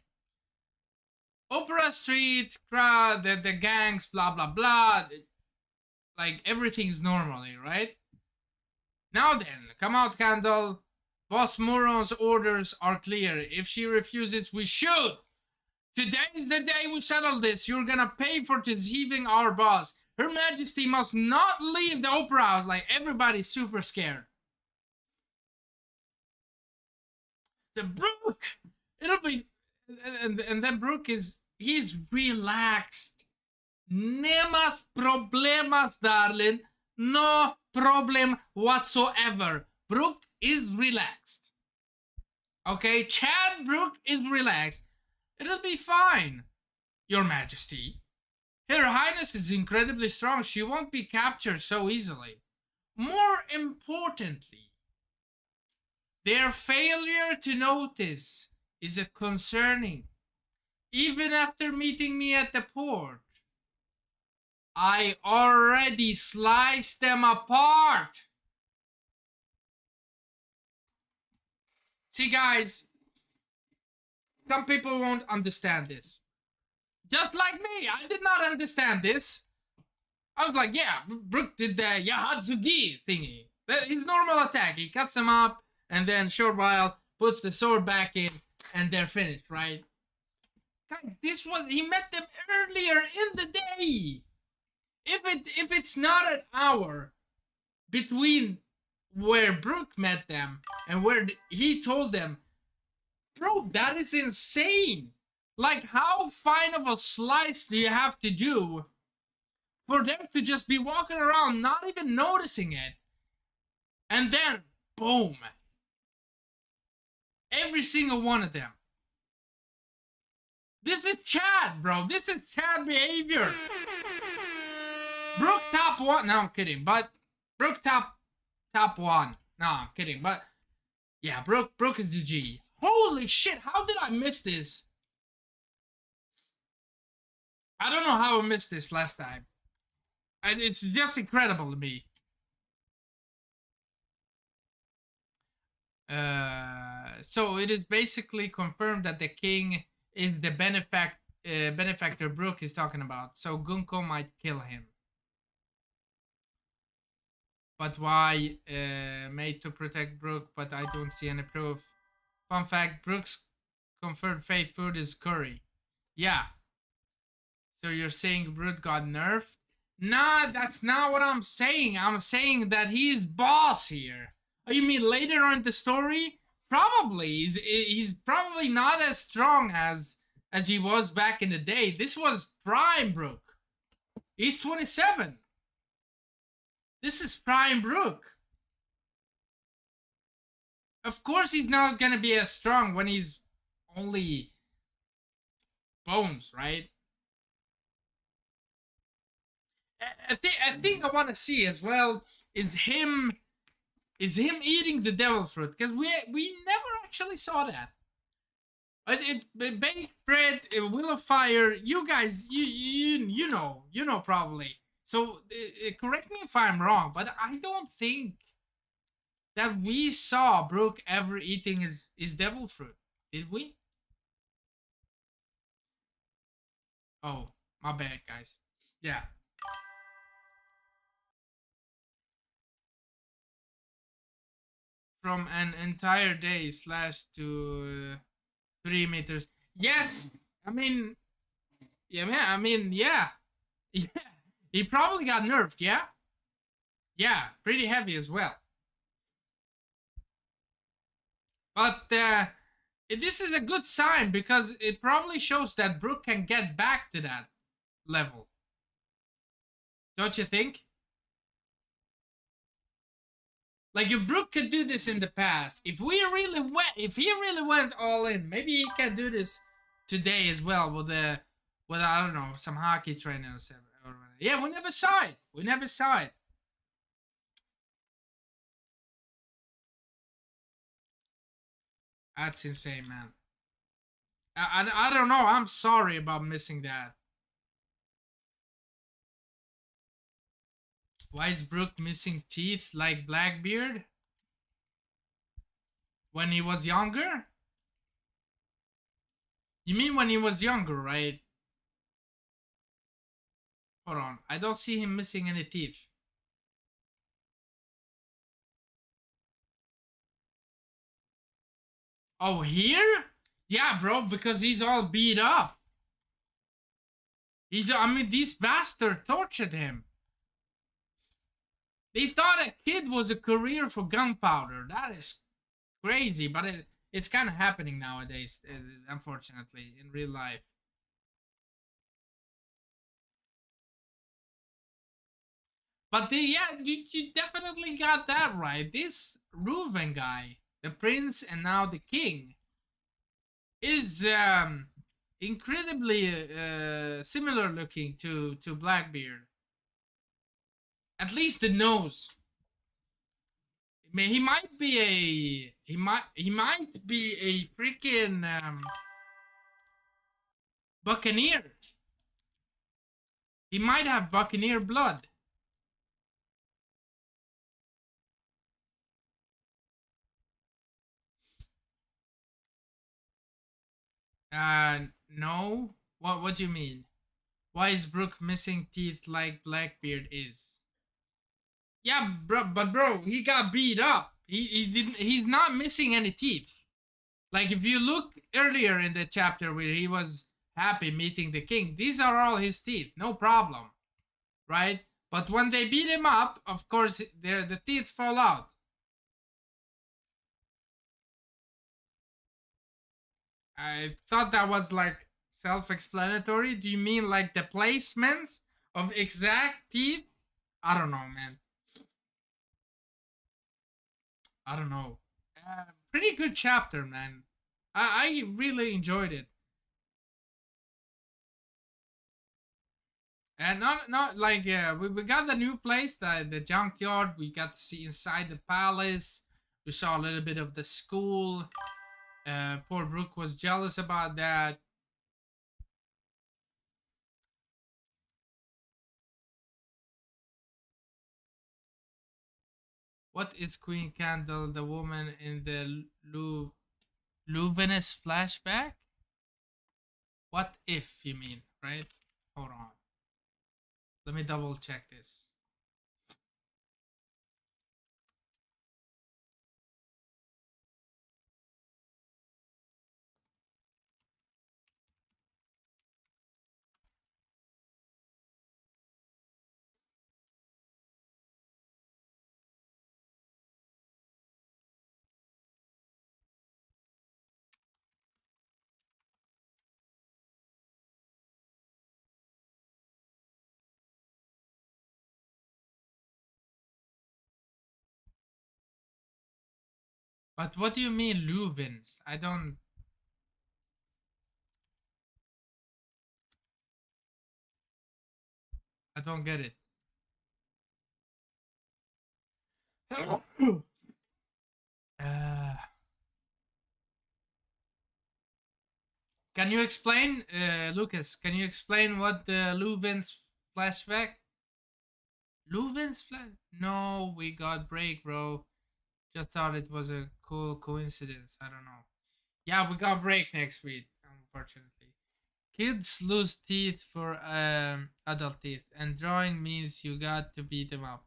Opera Street, crowd, the gangs, blah blah blah. Like everything's normally, right? Now then, come out, Candle. Boss Moron's orders are clear. If she refuses, we shoot. Today is the day we settle this. You're gonna pay for deceiving our boss. Her Majesty must not leave the opera house. Like everybody's super scared. The Brook, it'll be, and then Brook he's relaxed. Nemas problemas, darling. No problem whatsoever. Brook is relaxed. Okay, Chad Brook is relaxed. It'll be fine, Your Majesty. Her Highness is incredibly strong. She won't be captured so easily. More importantly, their failure to notice is concerning. Even after meeting me at the port, I already sliced them apart. See, guys, some people won't understand this. Just like me, I did not understand this. I was like, yeah, Brook did the Yahadzugi thingy. His normal attack. He cuts them up, and then short while puts the sword back in, and they're finished, right? Guys, he met them earlier in the day. If it's not an hour between where Brook met them and where he told them, bro, that is insane. Like, how fine of a slice do you have to do for them to just be walking around, not even noticing it? And then, boom. Every single one of them. This is Chad, bro. This is Chad behavior. Brook top one. No, I'm kidding. But Brook top one. No, I'm kidding. But yeah, Brook is the G. Holy shit, how did I miss this? I don't know how I missed this last time. And it's just incredible to me. So it is basically confirmed that the king is the benefactor Brook is talking about. So Gunko might kill him. But why? Made to protect Brook, but I don't see any proof. Fun fact: Brook's confirmed fate food is curry. Yeah. So you're saying Brook got nerfed? Nah, that's not what I'm saying. I'm saying that he's boss here. Oh, you mean later on in the story? Probably. He's probably not as strong as he was back in the day. This was prime Brook. He's 27. This is prime Brook. Of course he's not gonna be as strong when he's only bones, right? I think I want to see as well is him eating the devil fruit, because we never actually saw that. Baked bread, will of fire. You guys, you know probably. So correct me if I'm wrong, but I don't think that we saw Brook ever eating his devil fruit. Did we? Oh, my bad, guys. Yeah. From an entire day slash to 3 meters. Yes, I mean, yeah, man. I mean, yeah, yeah. He probably got nerfed. Yeah, yeah, pretty heavy as well. But this is a good sign because it probably shows that Brook can get back to that level. Don't you think? Like if Brook could do this in the past, if he really went all in, maybe he can do this today as well with I don't know, some hockey trainers. Yeah, we never saw it. We never saw it. That's insane, man. I don't know. I'm sorry about missing that. Why is Brook missing teeth like Blackbeard? When he was younger? You mean when he was younger, right? Hold on. I don't see him missing any teeth. Oh, here? Yeah, bro, because he's all beat up. I mean, these bastards tortured him. They thought a kid was a career for gunpowder. That is crazy, but it's kind of happening nowadays, unfortunately, in real life. But yeah, you definitely got that right. This Reuven guy, the prince and now the king, is incredibly similar looking to Blackbeard. At least the nose. I mean, he might be a freaking buccaneer. He might have buccaneer blood. No. What do you mean? Why is Brook missing teeth like Blackbeard is? Yeah, bro, he got beat up. He didn't. He's not missing any teeth. Like if you look earlier in the chapter where he was happy meeting the king, these are all his teeth, no problem, right? But when they beat him up, of course, the teeth fall out. I thought that was like self-explanatory. Do you mean like the placements of exact teeth? I don't know, man. I don't know. Pretty good chapter, man. I really enjoyed it. And not like we got the new place, the junkyard. We got to see inside the palace. We saw a little bit of the school. Poor Brook was jealous about that. What is Queen Candle, the woman in the Luvenus flashback? What if you mean, right? Hold on. Let me double check this. But what do you mean Luvens? I don't get it. uh, can you explain, Lucas? Can you explain what the Luvens flashback? Luvens flash? No, we got break, bro. Just thought it was a cool coincidence. I don't know. Yeah, we got break next week, unfortunately. Kids lose teeth for adult teeth, and drawing means you got to beat them up.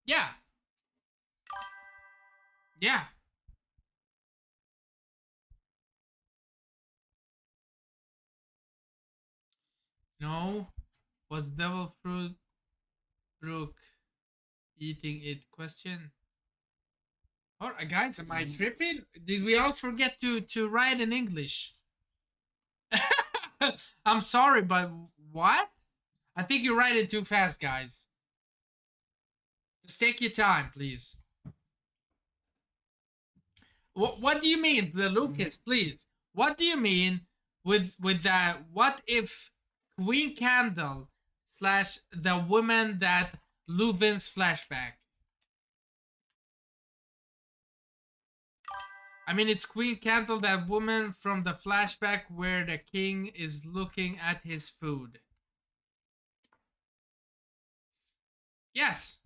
Yeah, yeah. No, was devil fruit Brook eating it? Question. All right, guys, am I tripping? Did we all forget to write in English? I'm sorry, but what? I think you write it too fast, guys. Just take your time, please. What do you mean, the Lucas? Please, what do you mean with that? What if Queen Candle slash the woman that Leuven's flashback? I mean, it's Queen Candle, that woman from the flashback where the king is looking at his food. Yes,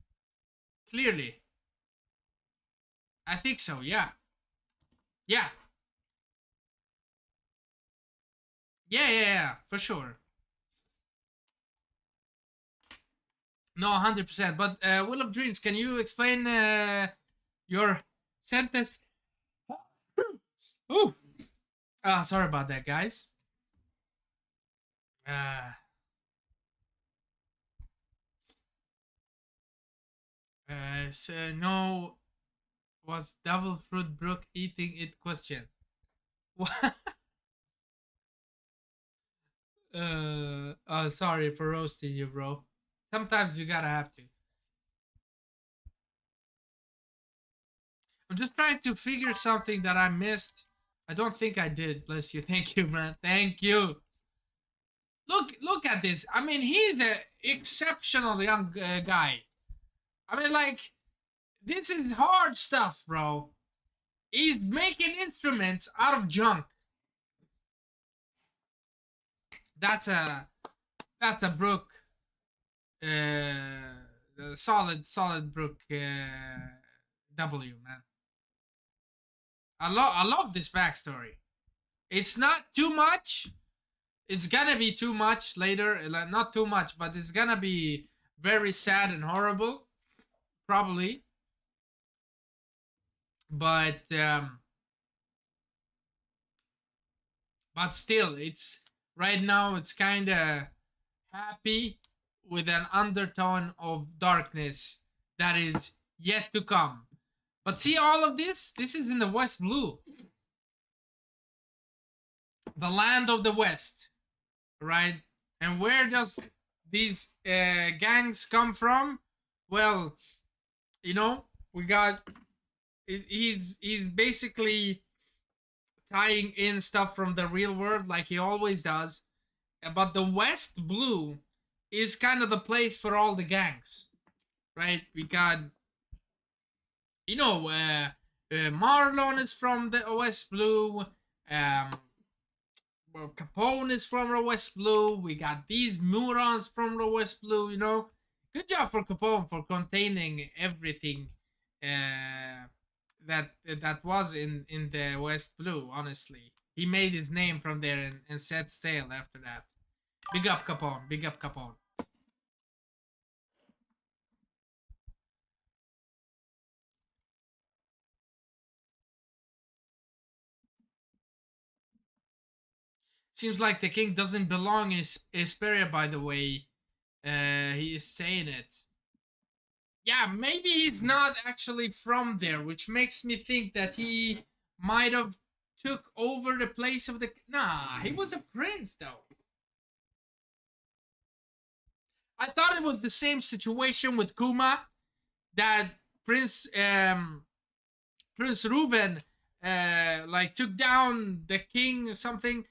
clearly. I think so, yeah. Yeah. Yeah, for sure. No, 100%. But, Will of Dreams, can you explain your sentence? Ooh. Sorry about that, guys. So no, was Devil Fruit Brook eating it? Question. What? Sorry for roasting you, bro. Sometimes you gotta have to. I'm just trying to figure something that I missed. I don't think I did. Bless you. Thank you, man. Thank you. Look at this. I mean, he's an exceptional young guy. I mean, like, this is hard stuff, bro. He's making instruments out of junk. That's a Brook. Solid Brook W, man. I love this backstory. It's not too much. It's gonna be too much later. Like, not too much, but it's gonna be very sad and horrible, probably. But but still, it's right now. It's kind of happy with an undertone of darkness that is yet to come. But see, all of this. This is in the West Blue, the land of the West, right? And where does these gangs come from? Well, we got. He's basically tying in stuff from the real world like he always does. But the West Blue is kind of the place for all the gangs, right? We got, Marlon is from the West Blue. Capone is from the West Blue. We got these Murons from the West Blue. Good job for Capone for containing everything that was in the West Blue. Honestly, he made his name from there and set sail after that. Big up Capone. Big up Capone. Seems like the king doesn't belong in Hesperia, by the way. He is saying it. Yeah, maybe he's not actually from there, which makes me think that he might have took over the place of the. Nah, he was a prince though. I thought it was the same situation with Kuma, that Prince Ruben like took down the king or something,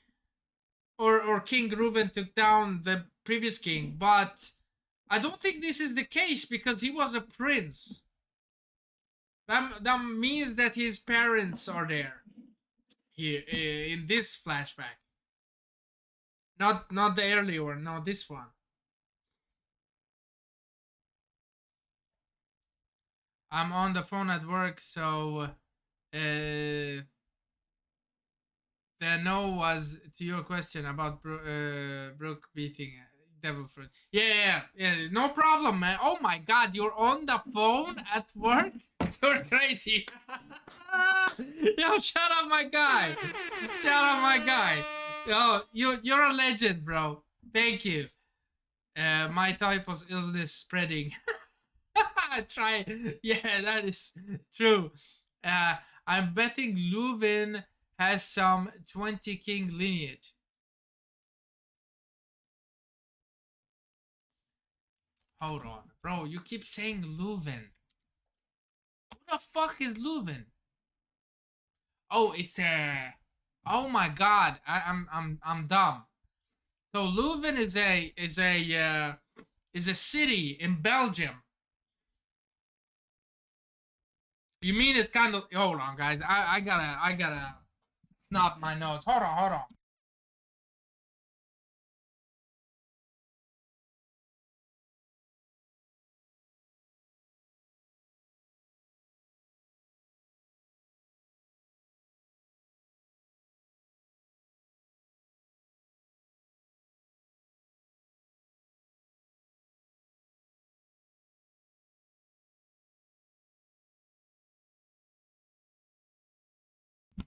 or King Ruben took down the previous king, but I don't think this is the case because he was a prince. That means that his parents are there here in this flashback. Not the earlier one, no, this one. I'm on the phone at work, so the no was to your question about Brooke beating Devil Fruit. Yeah, no problem, man. Oh my God, you're on the phone at work? You're crazy. Yo, shut up, my guy. Shut up, my guy. Yo, you're a legend, bro. Thank you. My type was illness spreading. Try. Yeah, that is true. Uh, I'm betting Leuven has some 20 king lineage. Hold on, bro. You keep saying Leuven. Who the fuck is Leuven? Oh, it's a. Oh my God, I'm dumb. So Leuven is a city in Belgium. You mean it kind of? Hold on, guys. I gotta snap my nose. Hold on.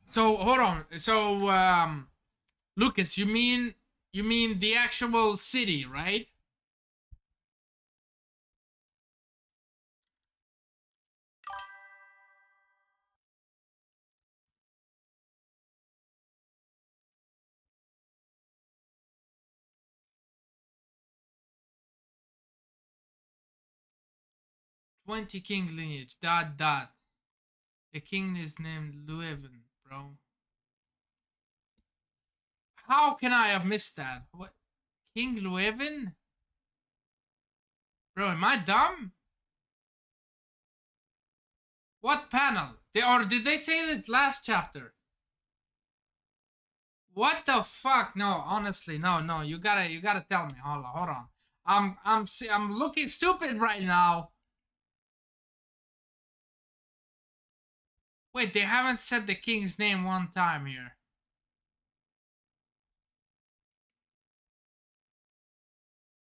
So hold on. So Lucas, you mean the actual city, right? 20 king lineage. Dot. The king is named Leuven, bro. How can I have missed that? What? King Leuven? Bro, am I dumb? What panel? Or did they say that last chapter? What the fuck? No, honestly, no. You gotta tell me. Hold on. I'm looking stupid right now. Wait, they haven't said the king's name one time here.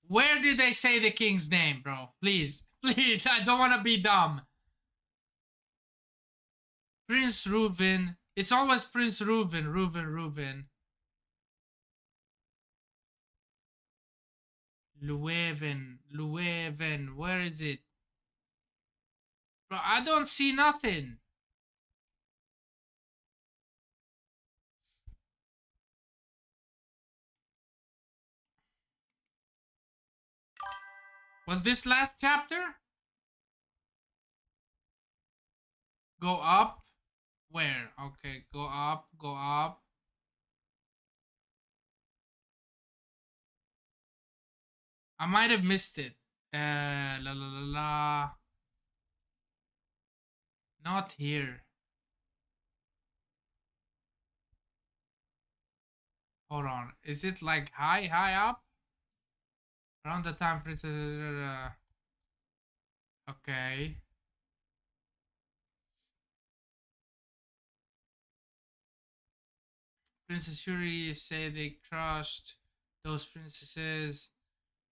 Where did they say the king's name, bro? Please, please, I don't want to be dumb. Prince Reuven. It's always Prince Reuven. Leuven. Where is it? Bro, I don't see nothing. Was this last chapter? Go up? Where? Okay, go up. I might have missed it. La la la la. Not here. Hold on. Is it like high up? Around the time Princess. Okay. Princess Shuri say they crushed those princesses.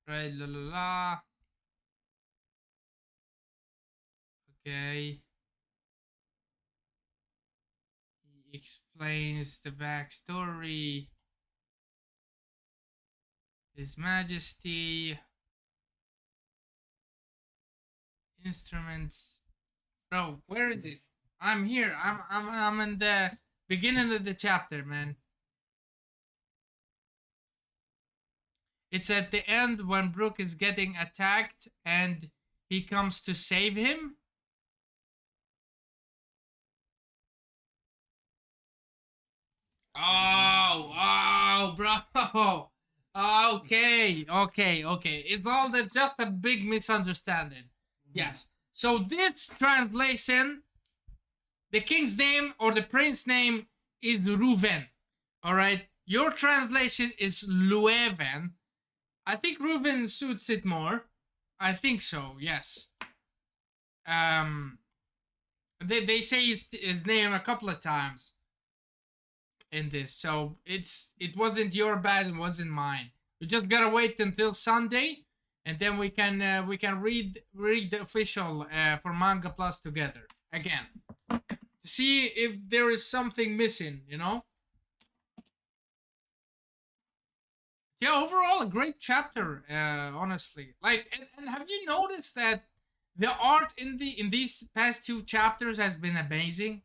Right, la la la. Okay. He explains the backstory. His Majesty. Instruments. Bro, where is it? I'm here. I'm in the beginning of the chapter, man. It's at the end when Brook is getting attacked and he comes to save him. Oh, bro. Okay. It's all just a big misunderstanding. Yes. So this translation, the king's name or the prince's name is Reuven. All right. Your translation is Leuven. I think Reuven suits it more. I think so. Yes. They say his name a couple of times in this, so it wasn't your bad, it wasn't mine. We just gotta wait until Sunday, and then we can read the official for Manga Plus together again to see if there is something missing, you know. Yeah, overall a great chapter, honestly. Like, and have you noticed that the art in these past two chapters has been amazing?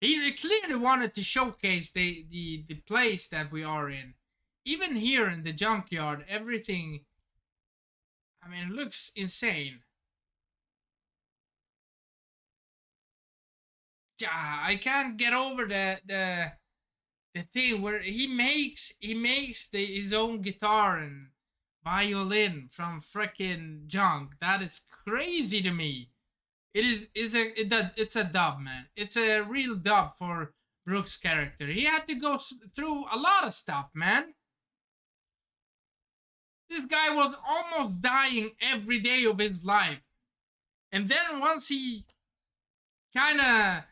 He clearly wanted to showcase the place that we are in. Even here in the junkyard, everything, I mean, it looks insane. I can't get over the thing where he makes his own guitar and violin from freaking junk. That is crazy to me. It's a dub, man. It's a real dub for Brook's character. He had to go through a lot of stuff, man. This guy was almost dying every day of his life. And then once he kind of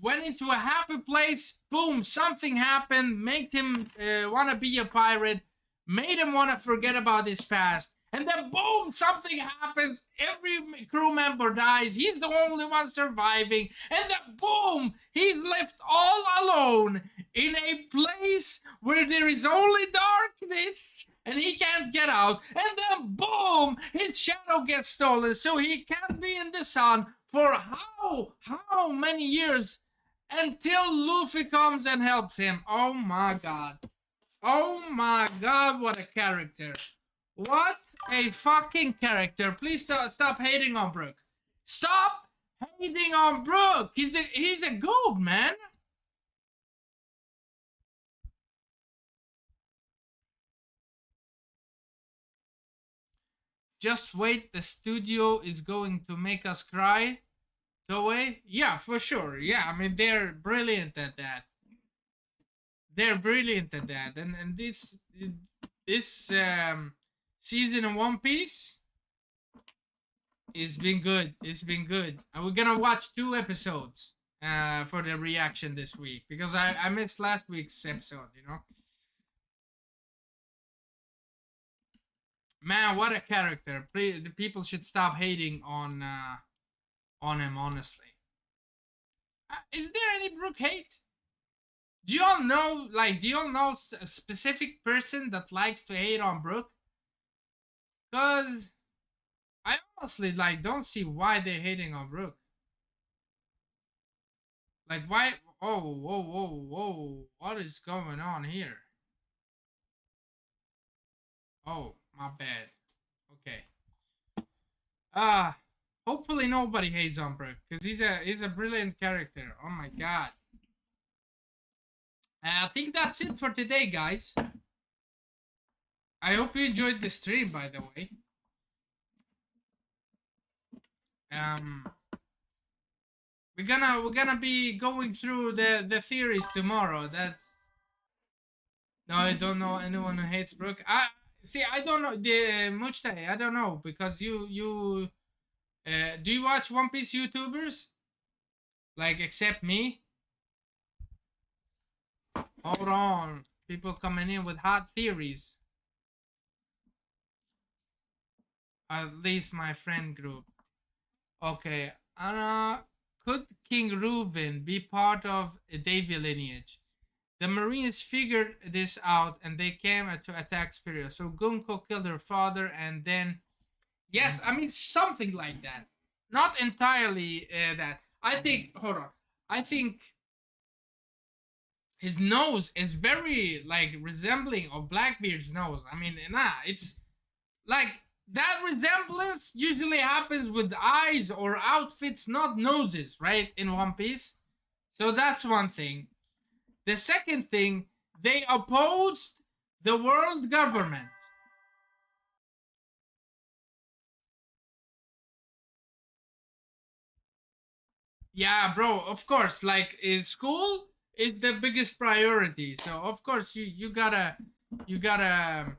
went into a happy place, boom, something happened, made him want to be a pirate, made him want to forget about his past. And then boom, something happens. Every crew member dies. He's the only one surviving. And then boom, he's left all alone in a place where there is only darkness and he can't get out. And then boom, his shadow gets stolen, so he can't be in the sun for how many years until Luffy comes and helps him. Oh my god. Oh my god, what a character. What a fucking character. Please stop hating on Brook. Stop hating on Brook. He's a goat, man. Just wait, the studio is going to make us cry. Toei? Yeah, for sure. Yeah, I mean, they're brilliant at that. They're brilliant at that. And this season of One Piece it's been good. It's been good. And we're gonna watch 2 episodes for the reaction this week because I missed last week's episode, you know. Man, what a character. Please, the people should stop hating on him, honestly. Is there any Brook hate? Do you all know, a specific person that likes to hate on Brook? Because I honestly, don't see why they're hating on Brook. Like, why? Oh, whoa. What is going on here? Oh, my bad. Okay. Hopefully nobody hates on Brook, because he's a brilliant character. Oh my god. I think that's it for today, guys. I hope you enjoyed the stream, by the way. We're gonna be going through the theories tomorrow. That's no, I don't know anyone who hates Brook. I don't know the Mujtahi. I don't know because you Do you watch One Piece YouTubers? Like, except me? Hold on. People coming in with hot theories. At least my friend group. Okay. Could King Reuben be part of a Davy lineage? The Marines figured this out and they came to attack Spiria. So Gunko killed her father and then. Yes, I mean, something like that. Not entirely that. I think. Hold on. I think his nose is very like resembling of Blackbeard's nose. I mean, nah, it's like that resemblance usually happens with eyes or outfits, not noses, right? In One Piece. So that's one thing. The second thing, they opposed the world government. Yeah, bro, of course, like is school is the biggest priority. So of course you gotta you gotta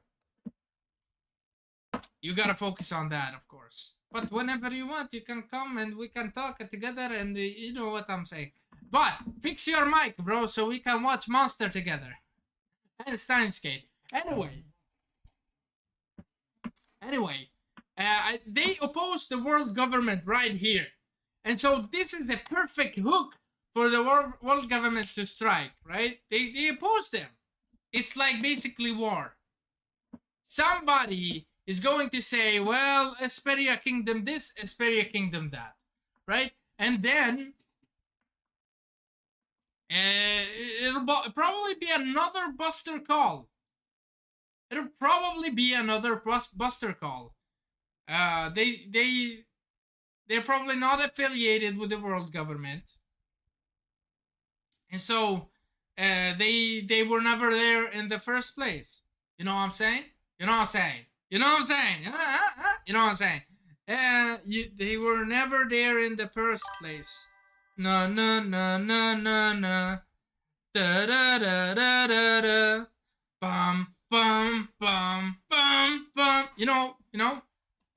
focus on that, of course. But whenever you want, you can come and we can talk together, and you know what I'm saying. But fix your mic, bro, so we can watch Monster together and Steins Gate. Anyway, they oppose the world government right here, and so this is a perfect hook for the world government to strike. Right? They oppose them. It's like basically war. Somebody is going to say, well, Esperia Kingdom this, Esperia Kingdom that, right? And then it'll probably be another Buster call. It'll probably be another Buster call. They're probably not affiliated with the world government, and so they were never there in the first place. You know what I'm saying? You know what I'm saying? You know what I'm saying? You know what I'm saying? They were never there in the first place. No, no, no, no, no, no. Da da da da da da. Bum bum bum bum bum.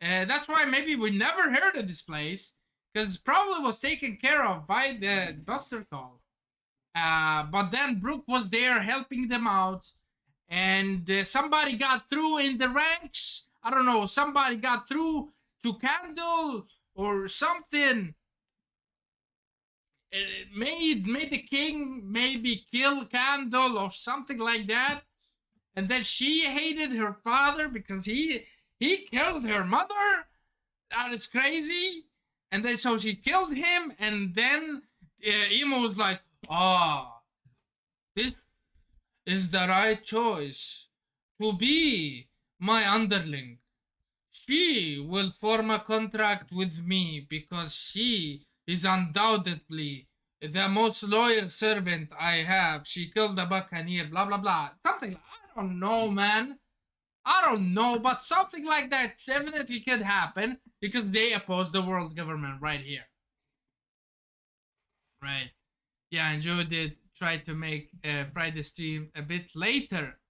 That's why maybe we never heard of this place, because probably was taken care of by the Buster Call. But then Brook was there helping them out, and somebody got through in the ranks. I don't know. Somebody got through to Candle or something. It made the king maybe kill Candle or something like that, and then she hated her father because he killed her mother. That is crazy. And then so she killed him, and then Emo was like, "Ah, this is the right choice to be my underling. She will form a contract with me because she is undoubtedly the most loyal servant I have. She killed the Buccaneer, blah blah blah." Something like, I don't know, man. I don't know, but something like that definitely could happen because they oppose the world government right here. Right. Yeah, and Joe did try to make Friday stream a bit later.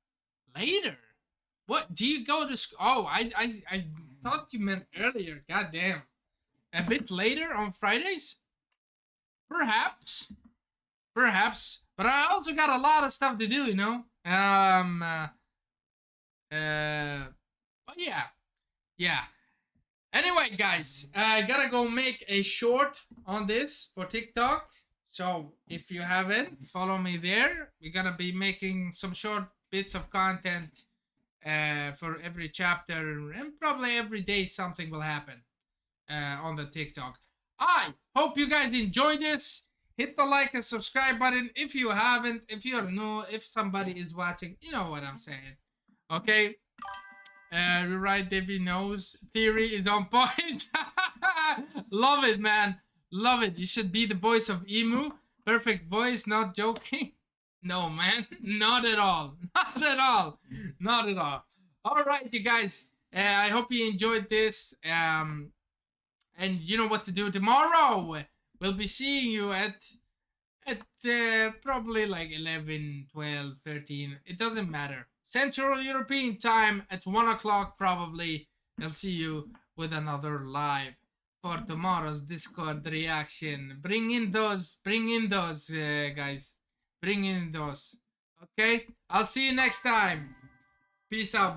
Later? What? Do you go to school? Oh, I thought you meant earlier. God damn. A bit later on Fridays? Perhaps. Perhaps. But I also got a lot of stuff to do, you know? But yeah. Yeah. Anyway, guys, I gotta go make a short on this for TikTok. So if you haven't, follow me there. We're gonna be making some short bits of content for every chapter, and probably every day something will happen on the TikTok. I hope you guys enjoy this. Hit the like and subscribe button if you haven't. If you're new, if somebody is watching, you know what I'm saying. Okay? Rewrite Davy Knows theory is on point. Love it, man. Love it. You should be the voice of Emu. Perfect voice, not joking. No, man. Not at all. Not at all. Not at all. All right, you guys. I hope you enjoyed this. And you know what to do tomorrow. We'll be seeing you at probably like 11, 12, 13. It doesn't matter. Central European time at 1 o'clock probably. I'll see you with another live. for tomorrow's Discord reaction. Bring in those, guys. Bring in those. Okay? I'll see you next time. Peace out, buddy.